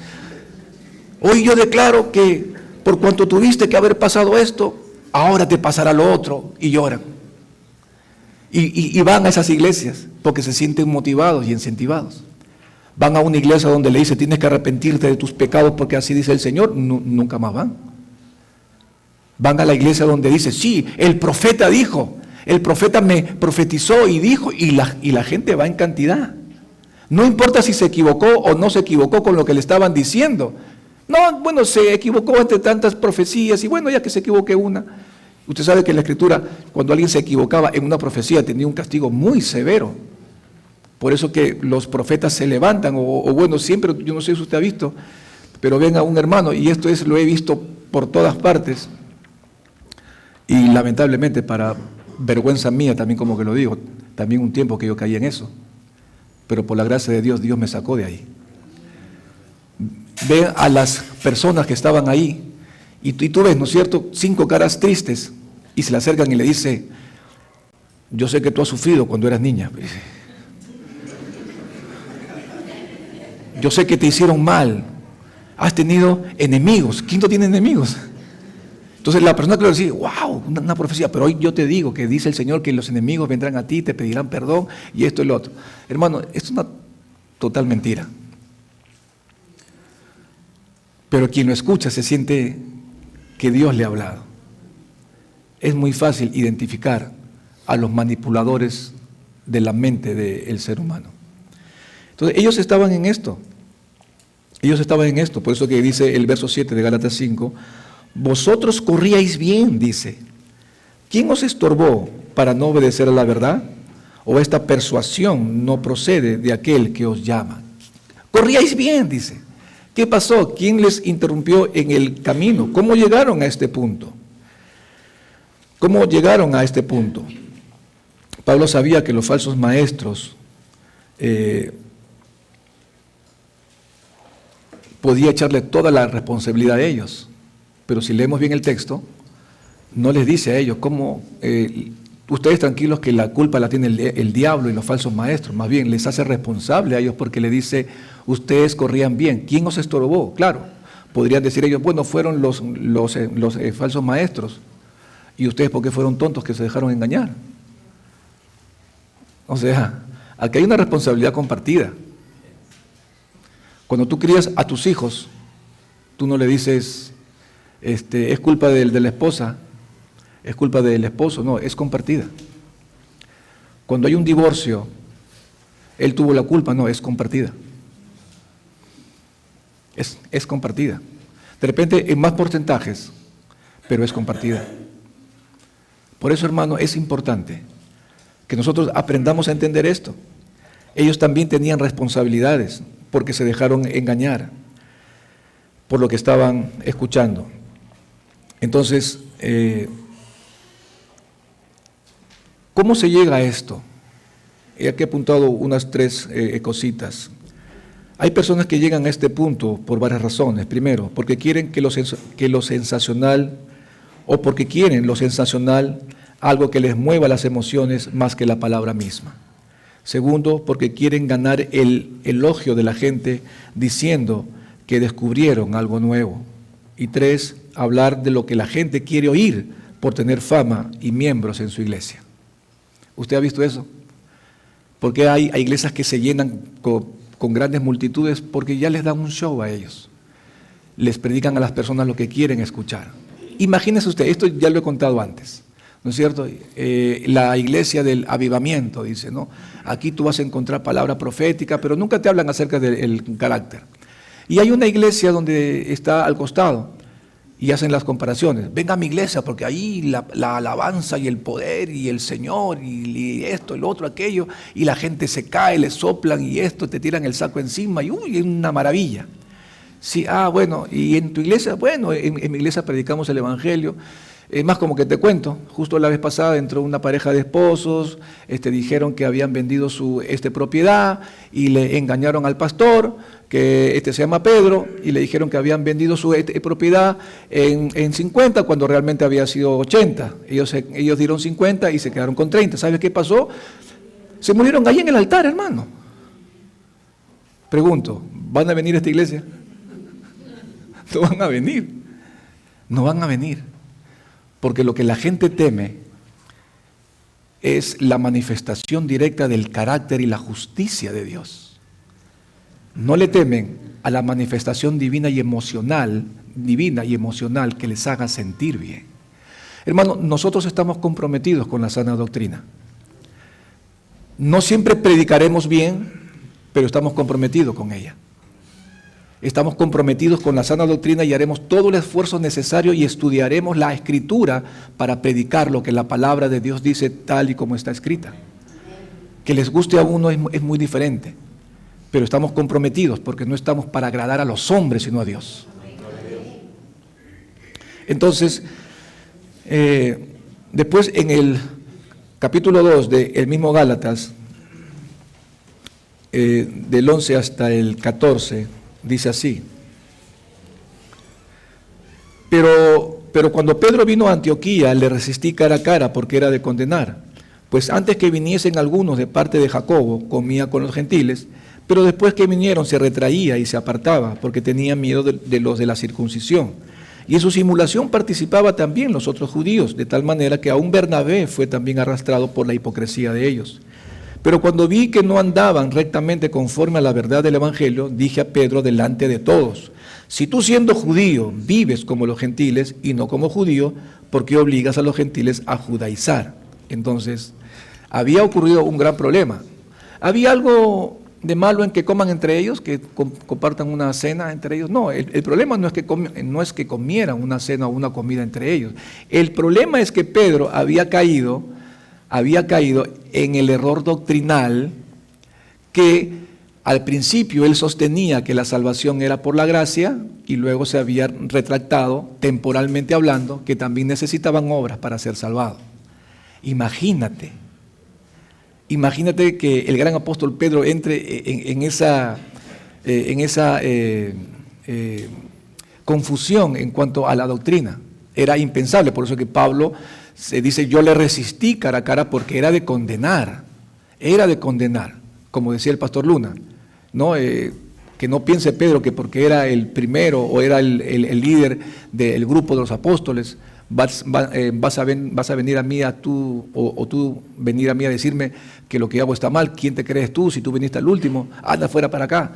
Hoy yo declaro que por cuanto tuviste que haber pasado esto, ahora te pasará lo otro, y lloran. Y van a esas iglesias porque se sienten motivados y incentivados. Van a una iglesia donde le dice, tienes que arrepentirte de tus pecados porque así dice el Señor, nunca más van. Van a la iglesia donde dice, sí, el profeta dijo, el profeta me profetizó y dijo, y la gente va en cantidad. No importa si se equivocó o no se equivocó con lo que le estaban diciendo. No, bueno, se equivocó entre tantas profecías y bueno, ya que se equivoque una. Usted sabe que en la Escritura, cuando alguien se equivocaba en una profecía, tenía un castigo muy severo. Por eso que los profetas se levantan, o bueno, siempre, yo no sé si usted ha visto, pero ven a un hermano, y esto lo he visto por todas partes, y lamentablemente para vergüenza mía también como que lo digo, también un tiempo que yo caí en eso, pero por la gracia de Dios, Dios me sacó de ahí. Ve a las personas que estaban ahí, y tú ves, ¿no es cierto?, 5 caras tristes, y se le acercan y le dice, yo sé que tú has sufrido cuando eras niña. Yo sé que te hicieron mal, has tenido enemigos. ¿Quién no tiene enemigos? Entonces la persona que lo dice, wow, una profecía, pero hoy yo te digo que dice el Señor que los enemigos vendrán a ti, te pedirán perdón y esto y lo otro. Hermano, esto es una total mentira. Pero quien lo escucha se siente que Dios le ha hablado. Es muy fácil identificar a los manipuladores de la mente del ser humano. Entonces ellos estaban en esto. Por eso que dice el verso 7 de Gálatas 5, vosotros corríais bien, dice. ¿Quién os estorbó para no obedecer a la verdad? ¿O esta persuasión no procede de aquel que os llama? Corríais bien, dice. ¿Qué pasó? ¿Quién les interrumpió en el camino? ¿Cómo llegaron a este punto? ¿Cómo llegaron a este punto? Pablo sabía que los falsos maestros podía echarle toda la responsabilidad a ellos, pero si leemos bien el texto, no les dice a ellos cómo, ustedes tranquilos que la culpa la tiene el diablo y los falsos maestros, más bien les hace responsable a ellos porque le dice, ustedes corrían bien, ¿quién os estorbó? Claro, podrían decir ellos, bueno, fueron los falsos maestros, y ustedes porque fueron tontos que se dejaron engañar. O sea, aquí hay una responsabilidad compartida. Cuando tú crías a tus hijos, tú no le dices, es culpa de la esposa, es culpa del esposo, no, es compartida. Cuando hay un divorcio, él tuvo la culpa, no, es compartida. Es compartida. De repente en más porcentajes, pero es compartida. Por eso, hermano, es importante que nosotros aprendamos a entender esto. Ellos también tenían responsabilidades porque se dejaron engañar por lo que estaban escuchando. Entonces, ¿cómo se llega a esto? He aquí apuntado unas 3 cositas. Hay personas que llegan a este punto por varias razones. Primero, porque quieren que lo sensacional, o porque quieren lo sensacional, algo que les mueva las emociones más que la palabra misma. Segundo, porque quieren ganar el elogio de la gente diciendo que descubrieron algo nuevo. Y 3, hablar de lo que la gente quiere oír por tener fama y miembros en su iglesia. ¿Usted ha visto eso? Porque hay iglesias que se llenan con grandes multitudes porque ya les dan un show a ellos. Les predican a las personas lo que quieren escuchar. Imagínese usted, esto ya lo he contado antes, ¿no es cierto? La iglesia del avivamiento, dice, ¿no? Aquí tú vas a encontrar palabra profética, pero nunca te hablan acerca del carácter. Y hay una iglesia donde está al costado y hacen las comparaciones. Venga a mi iglesia porque ahí la alabanza y el poder y el Señor y esto, el otro, aquello, y la gente se cae, le soplan y esto, te tiran el saco encima y uy, es una maravilla. Sí, bueno, y en tu iglesia, bueno, en mi iglesia predicamos el evangelio. Es más, como que te cuento, justo la vez pasada entró una pareja de esposos, dijeron que habían vendido su propiedad y le engañaron al pastor, que se llama Pedro, y le dijeron que habían vendido su propiedad en 50 cuando realmente había sido 80. Ellos dieron 50 y se quedaron con 30. ¿Sabes qué pasó? Se murieron ahí en el altar, hermano. Pregunto, ¿van a venir a esta iglesia? No van a venir. No van a venir. Porque lo que la gente teme es la manifestación directa del carácter y la justicia de Dios. No le temen a la manifestación divina y emocional que les haga sentir bien. Hermano, nosotros estamos comprometidos con la sana doctrina. No siempre predicaremos bien, pero estamos comprometidos con ella. Estamos comprometidos con la sana doctrina y haremos todo el esfuerzo necesario y estudiaremos la Escritura para predicar lo que la palabra de Dios dice tal y como está escrita. Que les guste a uno es muy diferente, pero estamos comprometidos porque no estamos para agradar a los hombres, sino a Dios. Entonces, después en el capítulo 2 del mismo Gálatas, del 11 hasta el 14, dice así: pero cuando Pedro vino a Antioquía, le resistí cara a cara porque era de condenar, pues antes que viniesen algunos de parte de Jacobo, comía con los gentiles, pero después que vinieron se retraía y se apartaba, porque tenía miedo de los de la circuncisión. Y en su simulación participaba también los otros judíos, de tal manera que aún Bernabé fue también arrastrado por la hipocresía de ellos. Pero cuando vi que no andaban rectamente conforme a la verdad del Evangelio, dije a Pedro delante de todos: si tú siendo judío vives como los gentiles y no como judío, ¿por qué obligas a los gentiles a judaizar? Entonces, había ocurrido un gran problema. ¿Había algo de malo en que coman entre ellos, que compartan una cena entre ellos? No, el problema no es que comieran una cena o una comida entre ellos. El problema es que Pedro había caído en el error doctrinal que al principio él sostenía que la salvación era por la gracia y luego se había retractado, temporalmente hablando, que también necesitaban obras para ser salvados. Imagínate que el gran apóstol Pedro entre en esa confusión en cuanto a la doctrina. Era impensable, por eso que Pablo se dice: yo le resistí cara a cara porque era de condenar, como decía el pastor Luna, ¿no? Que no piense Pedro que porque era el primero o era el líder del grupo de los apóstoles, vas a venir a mí tú venir a mí a decirme que lo que hago está mal. ¿Quién te crees tú si tú viniste al último? Anda fuera para acá.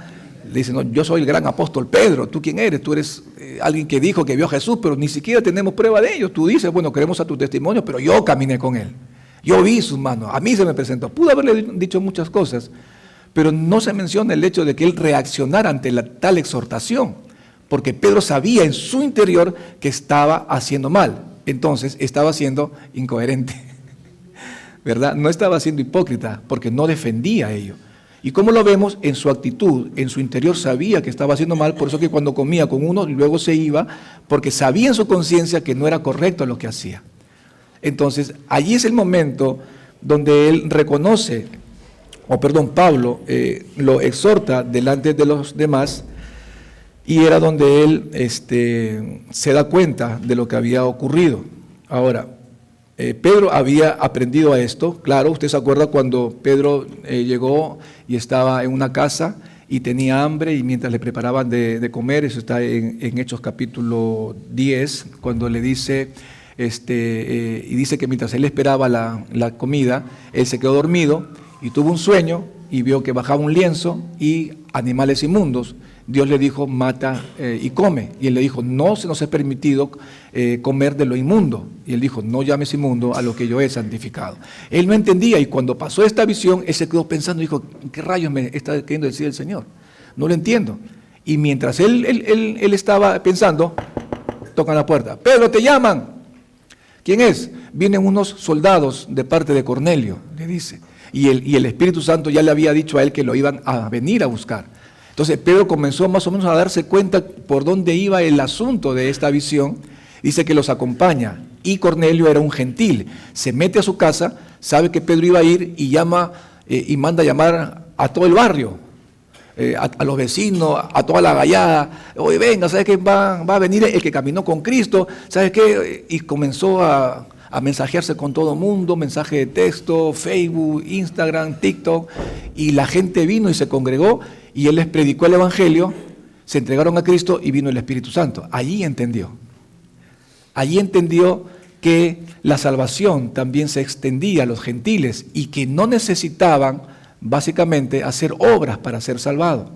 Le dice: no, yo soy el gran apóstol Pedro. ¿Tú quién eres? Tú eres alguien que dijo que vio a Jesús, pero ni siquiera tenemos prueba de ello. Tú dices: bueno, creemos a tu testimonio, pero yo caminé con él. Yo vi sus manos, a mí se me presentó. Pudo haberle dicho muchas cosas, pero no se menciona el hecho de que él reaccionara ante tal exhortación, porque Pedro sabía en su interior que estaba haciendo mal. Entonces estaba siendo incoherente, ¿verdad? No estaba siendo hipócrita, porque no defendía ello. ¿Y cómo lo vemos? En su actitud, en su interior sabía que estaba haciendo mal, por eso que cuando comía con uno, luego se iba, porque sabía en su conciencia que no era correcto lo que hacía. Entonces, allí es el momento donde él reconoce, Pablo lo exhorta delante de los demás, y era donde él se da cuenta de lo que había ocurrido. Ahora, Pedro había aprendido a esto. Claro, usted se acuerda cuando Pedro llegó y estaba en una casa y tenía hambre, y mientras le preparaban de comer, eso está en Hechos capítulo 10, cuando le dice, y dice que mientras él esperaba la comida, él se quedó dormido y tuvo un sueño y vio que bajaba un lienzo y animales inmundos. Dios le dijo: mata y come. Y él le dijo: no se nos es permitido comer de lo inmundo. Y él dijo: no llames inmundo a lo que yo he santificado. Él no entendía, y cuando pasó esta visión, él se quedó pensando, dijo: ¿qué rayos me está queriendo decir el Señor? No lo entiendo. Y mientras él estaba pensando, tocan la puerta. Pedro, te llaman. ¿Quién es? Vienen unos soldados de parte de Cornelio, le dice. Y el Espíritu Santo ya le había dicho a él que lo iban a venir a buscar. Entonces Pedro comenzó más o menos a darse cuenta por dónde iba el asunto de esta visión. Dice que los acompaña, y Cornelio era un gentil. Se mete a su casa, sabe que Pedro iba a ir y llama y manda a llamar a todo el barrio, a los vecinos, a toda la gallada. Oye, venga, ¿sabes qué? Va a venir el que caminó con Cristo, ¿sabes qué? Y comenzó a mensajearse con todo el mundo, mensaje de texto, Facebook, Instagram, TikTok, y la gente vino y se congregó, y él les predicó el Evangelio, se entregaron a Cristo y vino el Espíritu Santo. Allí entendió que la salvación también se extendía a los gentiles y que no necesitaban básicamente hacer obras para ser salvados.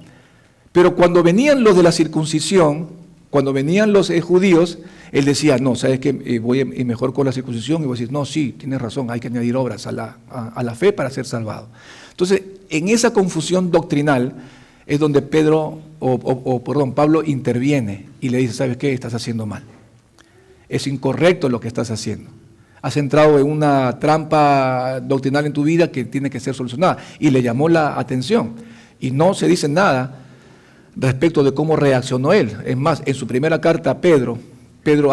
Pero cuando venían los de la circuncisión, cuando venían los judíos, él decía, no, ¿sabes qué? Voy mejor con la circuncisión, y voy a decir, no, sí, tienes razón, hay que añadir obras a la fe para ser salvado. Entonces, en esa confusión doctrinal es donde Pablo interviene y le dice, ¿sabes qué? Estás haciendo mal. Es incorrecto lo que estás haciendo. Has entrado en una trampa doctrinal en tu vida que tiene que ser solucionada. Y le llamó la atención. Y no se dice nada respecto de cómo reaccionó él. Es más, en su primera carta a Pedro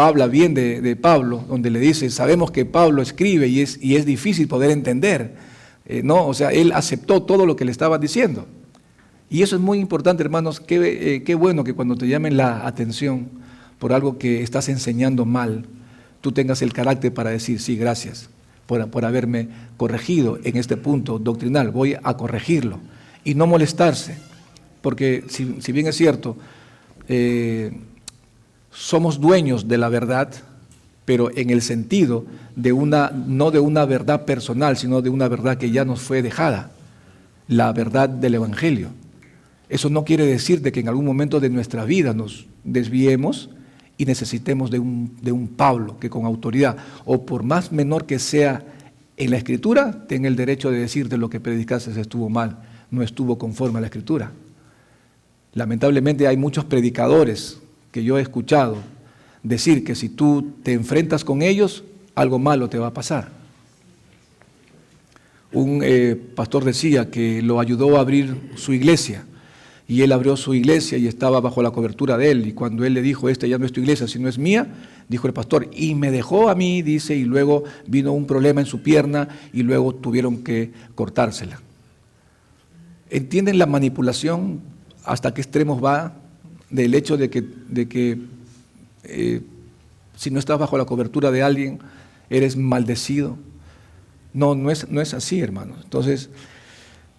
habla bien de Pablo, donde le dice, sabemos que Pablo escribe y es difícil poder entender. ¿No? O sea, él aceptó todo lo que le estaban diciendo. Y eso es muy importante, hermanos. Qué bueno que cuando te llamen la atención por algo que estás enseñando mal, tú tengas el carácter para decir, sí, gracias por haberme corregido en este punto doctrinal, voy a corregirlo. Y no molestarse, porque si bien es cierto, somos dueños de la verdad, pero en el sentido no de una verdad personal, sino de una verdad que ya nos fue dejada, la verdad del Evangelio. Eso no quiere decir de que en algún momento de nuestra vida nos desviemos y necesitemos de un Pablo que con autoridad, o por más menor que sea en la Escritura, tenga el derecho de decirte lo que predicaste estuvo mal, no estuvo conforme a la Escritura. Lamentablemente hay muchos predicadores que yo he escuchado decir que si tú te enfrentas con ellos, algo malo te va a pasar. Un pastor decía que lo ayudó a abrir su iglesia, y él abrió su iglesia y estaba bajo la cobertura de él, y cuando él le dijo, esta ya no es tu iglesia, sino es mía, dijo el pastor, y me dejó a mí, dice, y luego vino un problema en su pierna, y luego tuvieron que cortársela. ¿Entienden la manipulación hasta qué extremos va del hecho de que si no estás bajo la cobertura de alguien, eres maldecido? No es así, hermanos. Entonces,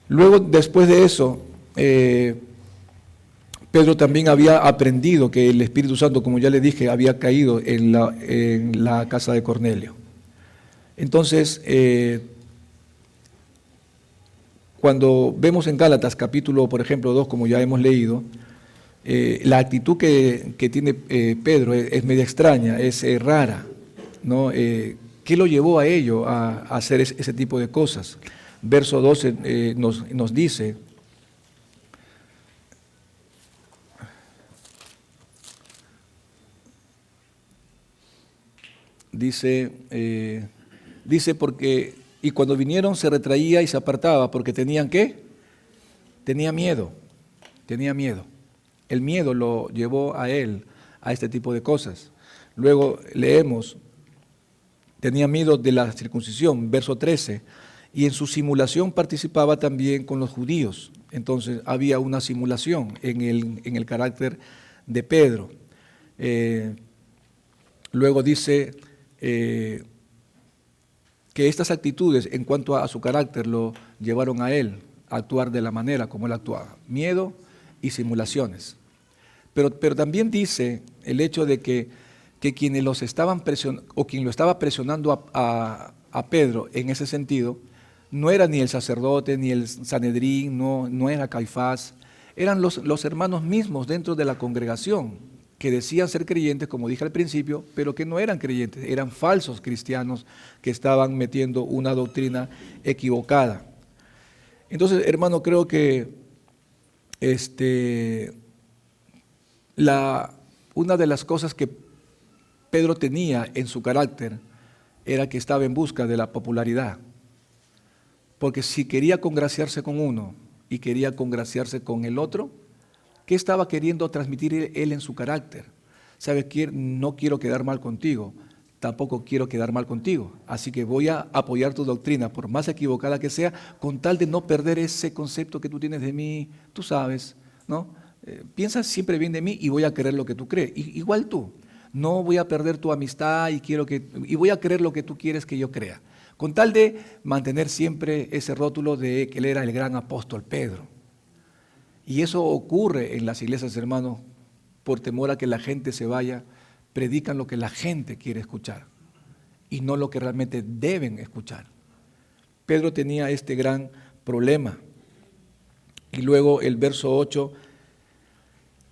luego, después de eso, Pedro también había aprendido que el Espíritu Santo, como ya le dije, había caído en la casa de Cornelio. Entonces, cuando vemos en Gálatas capítulo, por ejemplo, 2, como ya hemos leído, la actitud que tiene Pedro es media extraña, es rara, ¿no? ¿Qué lo llevó a ello, a hacer ese tipo de cosas? Verso 12 nos dice, dice porque, y cuando vinieron se retraía y se apartaba, porque tenían ¿qué? Tenía miedo. El miedo lo llevó a él a este tipo de cosas. Luego leemos, tenía miedo de la circuncisión, verso 13, y en su simulación participaba también con los judíos. Entonces había una simulación en el carácter de Pedro. Luego dice que estas actitudes en cuanto a su carácter lo llevaron a él a actuar de la manera como él actuaba. Miedo y simulaciones. Pero también dice el hecho de que quienes los estaban presionando, o quien lo estaba presionando a Pedro en ese sentido, no era ni el sacerdote, ni el Sanedrín, no era Caifás, eran los hermanos mismos dentro de la congregación, que decían ser creyentes, como dije al principio, pero que no eran creyentes, eran falsos cristianos que estaban metiendo una doctrina equivocada. Entonces, hermano, creo que una de las cosas que Pedro tenía en su carácter era que estaba en busca de la popularidad, porque si quería congraciarse con uno y quería congraciarse con el otro, ¿qué estaba queriendo transmitir él en su carácter? ¿Sabes qué? No quiero quedar mal contigo, tampoco quiero quedar mal contigo, así que voy a apoyar tu doctrina, por más equivocada que sea, con tal de no perder ese concepto que tú tienes de mí, tú sabes, ¿no? Piensa siempre bien de mí y voy a querer lo que tú crees, igual tú, no voy a perder tu amistad y voy a creer lo que tú quieres que yo crea, con tal de mantener siempre ese rótulo de que él era el gran apóstol Pedro. Y eso ocurre en las iglesias, hermanos, por temor a que la gente se vaya, predican lo que la gente quiere escuchar. y no lo que realmente deben escuchar. Pedro tenía este gran problema. Y luego el verso 8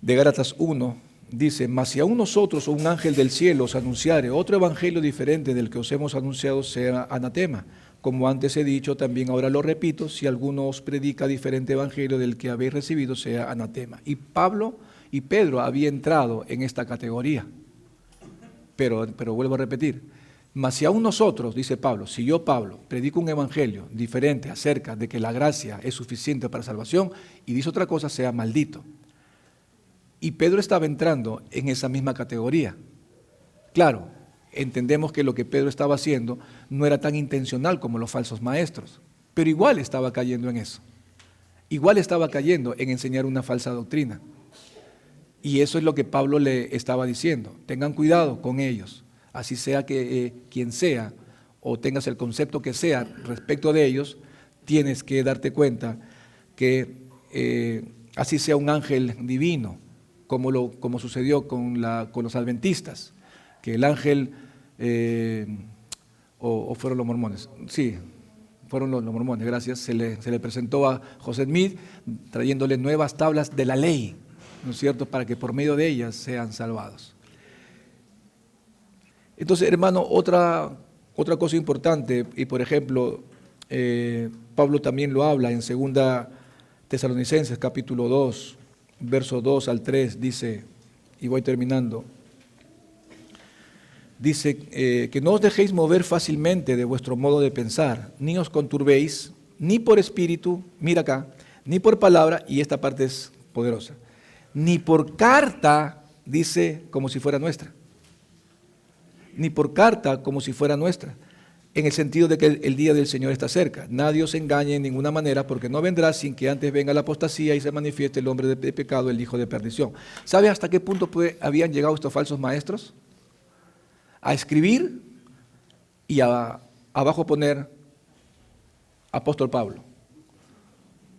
de Gálatas 1 dice: mas si aún nosotros o un ángel del cielo os anunciare otro evangelio diferente del que os hemos anunciado, sea anatema. Como antes he dicho, también ahora lo repito, si alguno os predica diferente evangelio del que habéis recibido, sea anatema. Y Pedro había entrado en esta categoría. Pero vuelvo a repetir, mas si aún nosotros, dice Pablo, si yo, Pablo, predico un evangelio diferente acerca de que la gracia es suficiente para salvación y dice otra cosa, sea maldito. Y Pedro estaba entrando en esa misma categoría. Claro, entendemos que lo que Pedro estaba haciendo no era tan intencional como los falsos maestros, pero igual estaba cayendo en eso. Igual estaba cayendo en enseñar una falsa doctrina. Y eso es lo que Pablo le estaba diciendo. Tengan cuidado con ellos. Así sea que quien sea, o tengas el concepto que sea respecto de ellos, tienes que darte cuenta que así sea un ángel divino, como sucedió con los adventistas, que el ángel, o fueron los mormones, sí, fueron los mormones, gracias, se le presentó a José Smith trayéndole nuevas tablas de la ley, ¿no es cierto?, para que por medio de ellas sean salvados. Entonces, hermano, otra cosa importante, y por ejemplo, Pablo también lo habla en 2 Tesalonicenses capítulo 2, verso 2 al 3, dice, y voy terminando, dice que no os dejéis mover fácilmente de vuestro modo de pensar, ni os conturbéis, ni por espíritu, mira acá, ni por palabra, y esta parte es poderosa, ni por carta, dice, como si fuera nuestra. Ni por carta como si fuera nuestra, en el sentido de que el día del Señor está cerca. Nadie os engañe en ninguna manera, porque no vendrá sin que antes venga la apostasía y se manifieste el hombre de pecado, el hijo de perdición. ¿Sabe hasta qué punto habían llegado estos falsos maestros? A escribir y abajo poner apóstol Pablo.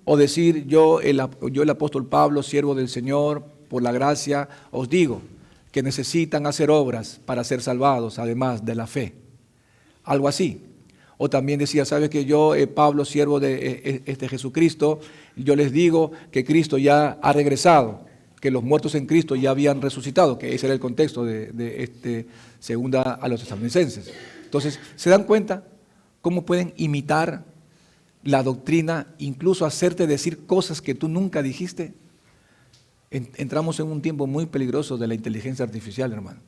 O decir, yo el apóstol Pablo, siervo del Señor, por la gracia, os digo que necesitan hacer obras para ser salvados, además de la fe. Algo así. O también decía, ¿sabes que yo, Pablo, siervo de Jesucristo, yo les digo que Cristo ya ha regresado, que los muertos en Cristo ya habían resucitado, que ese era el contexto de segunda a los tesalonicenses. Entonces, ¿se dan cuenta cómo pueden imitar la doctrina, incluso hacerte decir cosas que tú nunca dijiste? Entramos en un tiempo muy peligroso de la inteligencia artificial, hermano.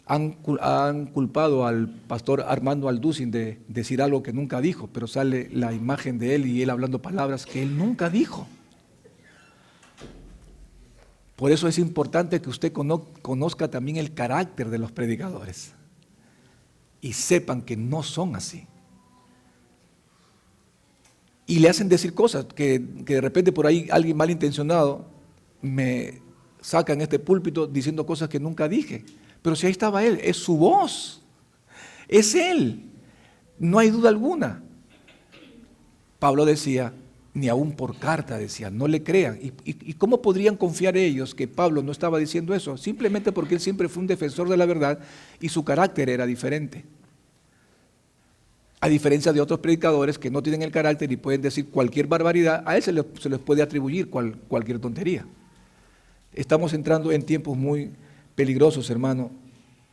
Han culpado al pastor Armando Alducin de decir algo que nunca dijo, pero sale la imagen de él y él hablando palabras que él nunca dijo. Por eso es importante que usted conozca también el carácter de los predicadores y sepan que no son así. Y le hacen decir cosas que de repente por ahí alguien malintencionado me saca en este púlpito diciendo cosas que nunca dije. Pero si ahí estaba él, es su voz, es él, no hay duda alguna. Pablo decía, ni aún por carta decía, no le crean. ¿Y cómo podrían confiar ellos que Pablo no estaba diciendo eso? Simplemente porque él siempre fue un defensor de la verdad y su carácter era diferente. A diferencia de otros predicadores que no tienen el carácter y pueden decir cualquier barbaridad, a él se les puede atribuir cualquier tontería. Estamos entrando en tiempos muy peligrosos, hermano,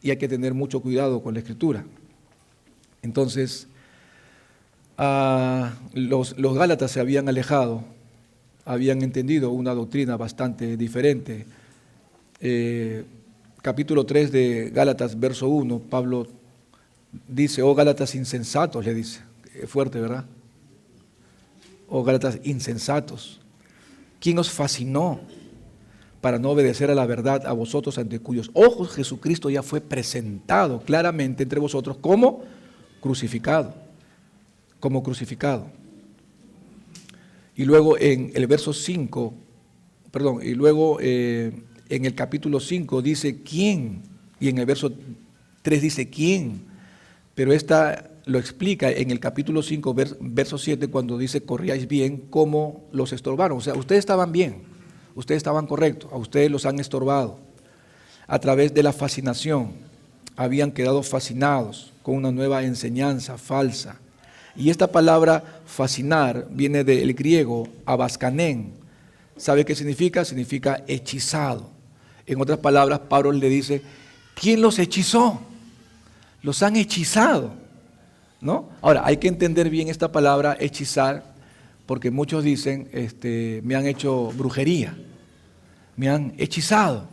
y hay que tener mucho cuidado con la Escritura. Entonces, los Gálatas se habían alejado, habían entendido una doctrina bastante diferente. Capítulo 3 de Gálatas, verso 1, Pablo dice, oh Gálatas insensatos, le dice, fuerte, ¿verdad? Oh Gálatas insensatos, ¿quién os fascinó para no obedecer a la verdad a vosotros ante cuyos ojos Jesucristo ya fue presentado claramente entre vosotros como crucificado? Como crucificado. Y luego en el verso 5, y luego en el capítulo 5 dice quién, y en el verso 3 dice quién. Pero esta lo explica en el capítulo 5, verso 7, cuando dice, corríais bien, cómo los estorbaron. O sea, ustedes estaban bien, ustedes estaban correctos, a ustedes los han estorbado a través de la fascinación, habían quedado fascinados con una nueva enseñanza falsa. Y esta palabra fascinar viene del griego abascanén. ¿Sabe qué significa? Significa hechizado. En otras palabras, Pablo le dice, ¿quién los hechizó? Los han hechizado, ¿no? Ahora, hay que entender bien esta palabra hechizar, porque muchos dicen, me han hecho brujería, me han hechizado,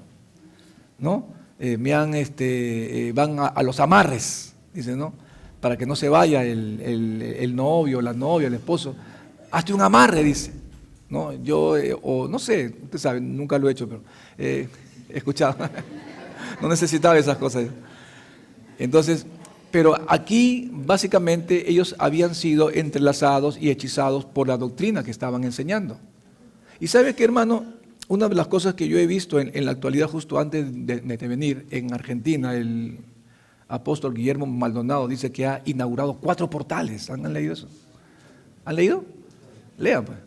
¿no? Van a los amarres, dicen, ¿no? Para que no se vaya el novio, la novia, el esposo. Hazte un amarre, dice, ¿no? Yo, o no sé, usted sabe, nunca lo he hecho, pero he escuchado. No necesitaba esas cosas. Entonces, pero aquí básicamente ellos habían sido entrelazados y hechizados por la doctrina que estaban enseñando. Y ¿sabe qué, hermano? Una de las cosas que yo he visto en la actualidad, justo antes de venir en Argentina, el apóstol Guillermo Maldonado dice que ha inaugurado 4 portales. ¿Han leído eso? ¿Han leído? Lean, pues.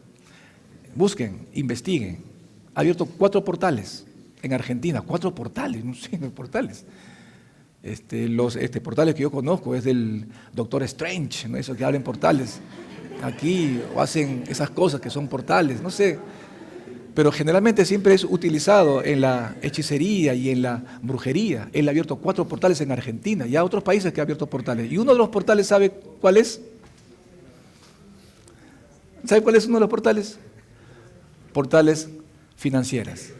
Busquen, investiguen. Ha abierto 4 portales en Argentina, 4 portales, no sé, portales. Los portales que yo conozco es del Doctor Strange, ¿no? Eso que hablan portales. Aquí o hacen esas cosas que son portales, no sé. Pero generalmente siempre es utilizado en la hechicería y en la brujería. Él ha abierto 4 portales en Argentina y hay otros países que han abierto portales. Y uno de los portales, ¿sabe cuál es? ¿Sabe cuál es uno de los portales? Portales financieras.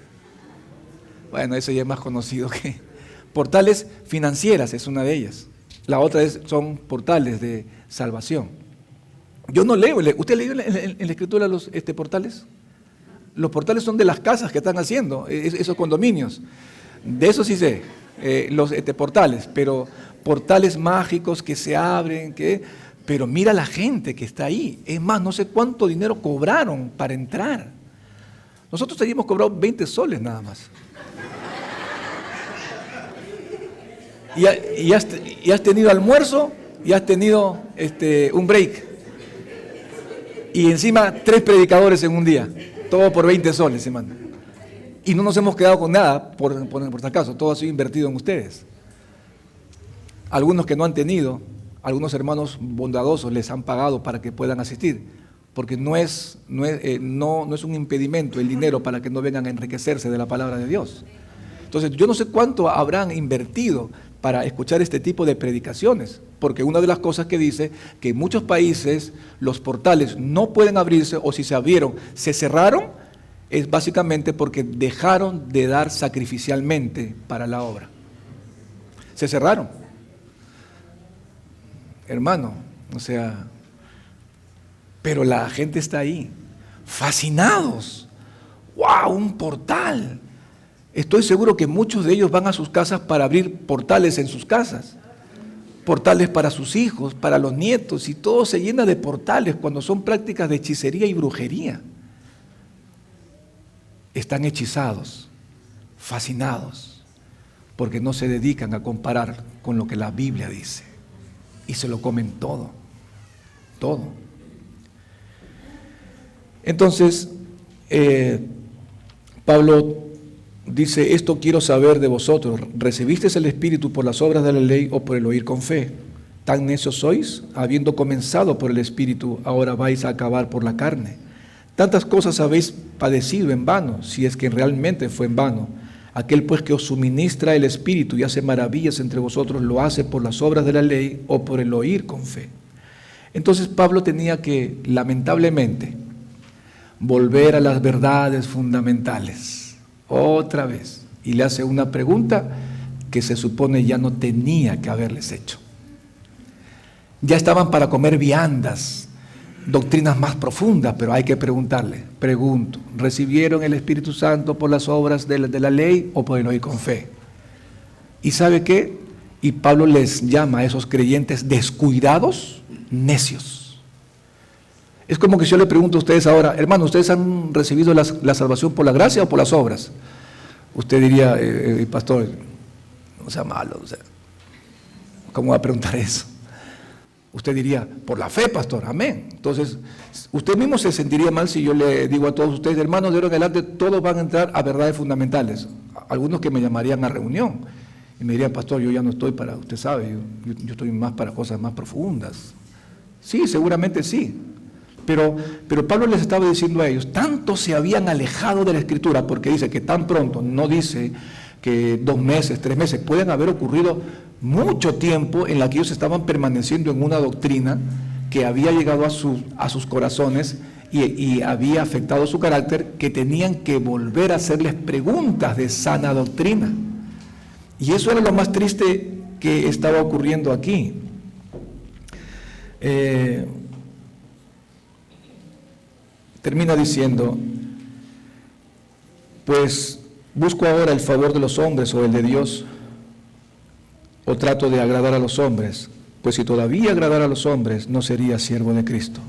Bueno, eso ya es más conocido que... Portales financieras es una de ellas. La otra son portales de salvación. Yo no leo. ¿Usted leyó en la escritura los portales? Los portales son de las casas que están haciendo, esos condominios. De eso sí sé, los portales, pero portales mágicos que se abren, pero mira la gente que está ahí. Es más, no sé cuánto dinero cobraron para entrar. Nosotros teníamos cobrado 20 soles nada más. Y has tenido almuerzo y has tenido un break. Y encima 3 predicadores en un día. Todo por 20 soles, hermano. Y no nos hemos quedado con nada, por si acaso, todo ha sido invertido en ustedes. Algunos que no han tenido, algunos hermanos bondadosos les han pagado para que puedan asistir, porque no es un impedimento el dinero para que no vengan a enriquecerse de la palabra de Dios. Entonces, yo no sé cuánto habrán invertido para escuchar este tipo de predicaciones, porque una de las cosas que dice que en muchos países los portales no pueden abrirse, o si se abrieron, se cerraron, es básicamente porque dejaron de dar sacrificialmente para la obra. Se cerraron. Hermano, o sea, pero la gente está ahí, fascinados. ¡Wow! Un portal. Estoy seguro que muchos de ellos van a sus casas para abrir portales en sus casas, portales para sus hijos, para los nietos, y todo se llena de portales cuando son prácticas de hechicería y brujería. Están hechizados, fascinados, porque no se dedican a comparar con lo que la Biblia dice, y se lo comen todo, todo. Entonces, Pablo dice, esto quiero saber de vosotros, ¿recibisteis el Espíritu por las obras de la ley o por el oír con fe? ¿Tan necios sois? Habiendo comenzado por el Espíritu, ahora vais a acabar por la carne. Tantas cosas habéis padecido en vano, si es que realmente fue en vano. Aquel pues que os suministra el Espíritu y hace maravillas entre vosotros, ¿lo hace por las obras de la ley o por el oír con fe? Entonces Pablo tenía que, lamentablemente, volver a las verdades fundamentales. Otra vez, y le hace una pregunta que se supone ya no tenía que haberles hecho. Ya estaban para comer viandas, doctrinas más profundas, pero hay que preguntarle. Pregunto, ¿recibieron el Espíritu Santo por las obras de la ley o por el oír con fe? ¿Y sabe qué? Y Pablo les llama a esos creyentes descuidados, necios. Es como que si yo le pregunto a ustedes ahora, hermano, ¿ustedes han recibido la salvación por la gracia o por las obras? Usted diría, pastor, no sea malo, o sea, ¿cómo va a preguntar eso? Usted diría, por la fe, pastor, amén. Entonces, usted mismo se sentiría mal si yo le digo a todos ustedes, hermanos, de ahora en adelante todos van a entrar a verdades fundamentales. Algunos que me llamarían a reunión Y me diría, pastor, yo ya no estoy para, usted sabe, yo estoy más para cosas más profundas. Sí, seguramente sí. Pero Pablo les estaba diciendo a ellos, tanto se habían alejado de la Escritura, porque dice que tan pronto, no dice que 2 meses, 3 meses, pueden haber ocurrido mucho tiempo en la que ellos estaban permaneciendo en una doctrina que había llegado a sus corazones y había afectado su carácter, que tenían que volver a hacerles preguntas de sana doctrina. Y eso era lo más triste que estaba ocurriendo aquí. Termina diciendo, pues busco ahora el favor de los hombres o el de Dios, o trato de agradar a los hombres, pues si todavía agradara a los hombres no sería siervo de Cristo.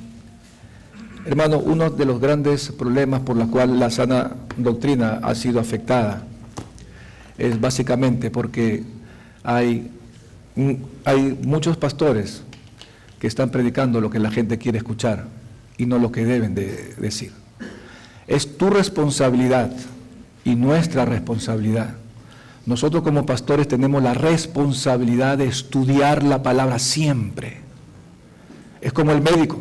Hermano, uno de los grandes problemas por los cuales la sana doctrina ha sido afectada es básicamente porque hay muchos pastores que están predicando lo que la gente quiere escuchar y no lo que deben de decir. Es tu responsabilidad y nuestra responsabilidad. Nosotros como pastores tenemos la responsabilidad de estudiar la palabra siempre. Es como el médico.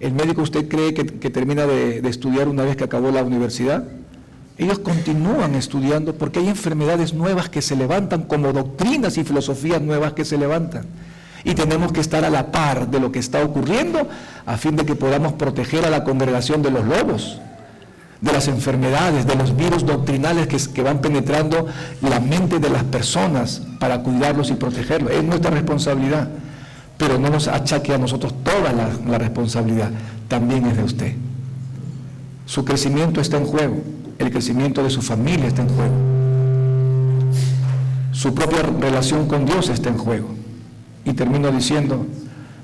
¿El médico usted cree que termina de estudiar una vez que acabó la universidad? Ellos continúan estudiando porque hay enfermedades nuevas que se levantan, como doctrinas y filosofías nuevas que se levantan. Y tenemos que estar a la par de lo que está ocurriendo a fin de que podamos proteger a la congregación de los lobos, de las enfermedades, de los virus doctrinales que van penetrando la mente de las personas para cuidarlos y protegerlos. Es nuestra responsabilidad, pero no nos achaque a nosotros toda la responsabilidad, también es de usted. Su crecimiento está en juego, el crecimiento de su familia está en juego, su propia relación con Dios está en juego. Y termino diciendo,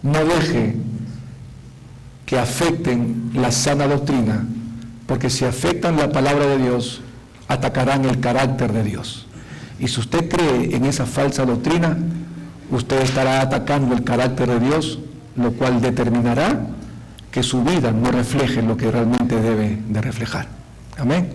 no deje que afecten la sana doctrina, porque si afectan la palabra de Dios, atacarán el carácter de Dios. Y si usted cree en esa falsa doctrina, usted estará atacando el carácter de Dios, lo cual determinará que su vida no refleje lo que realmente debe de reflejar. Amén.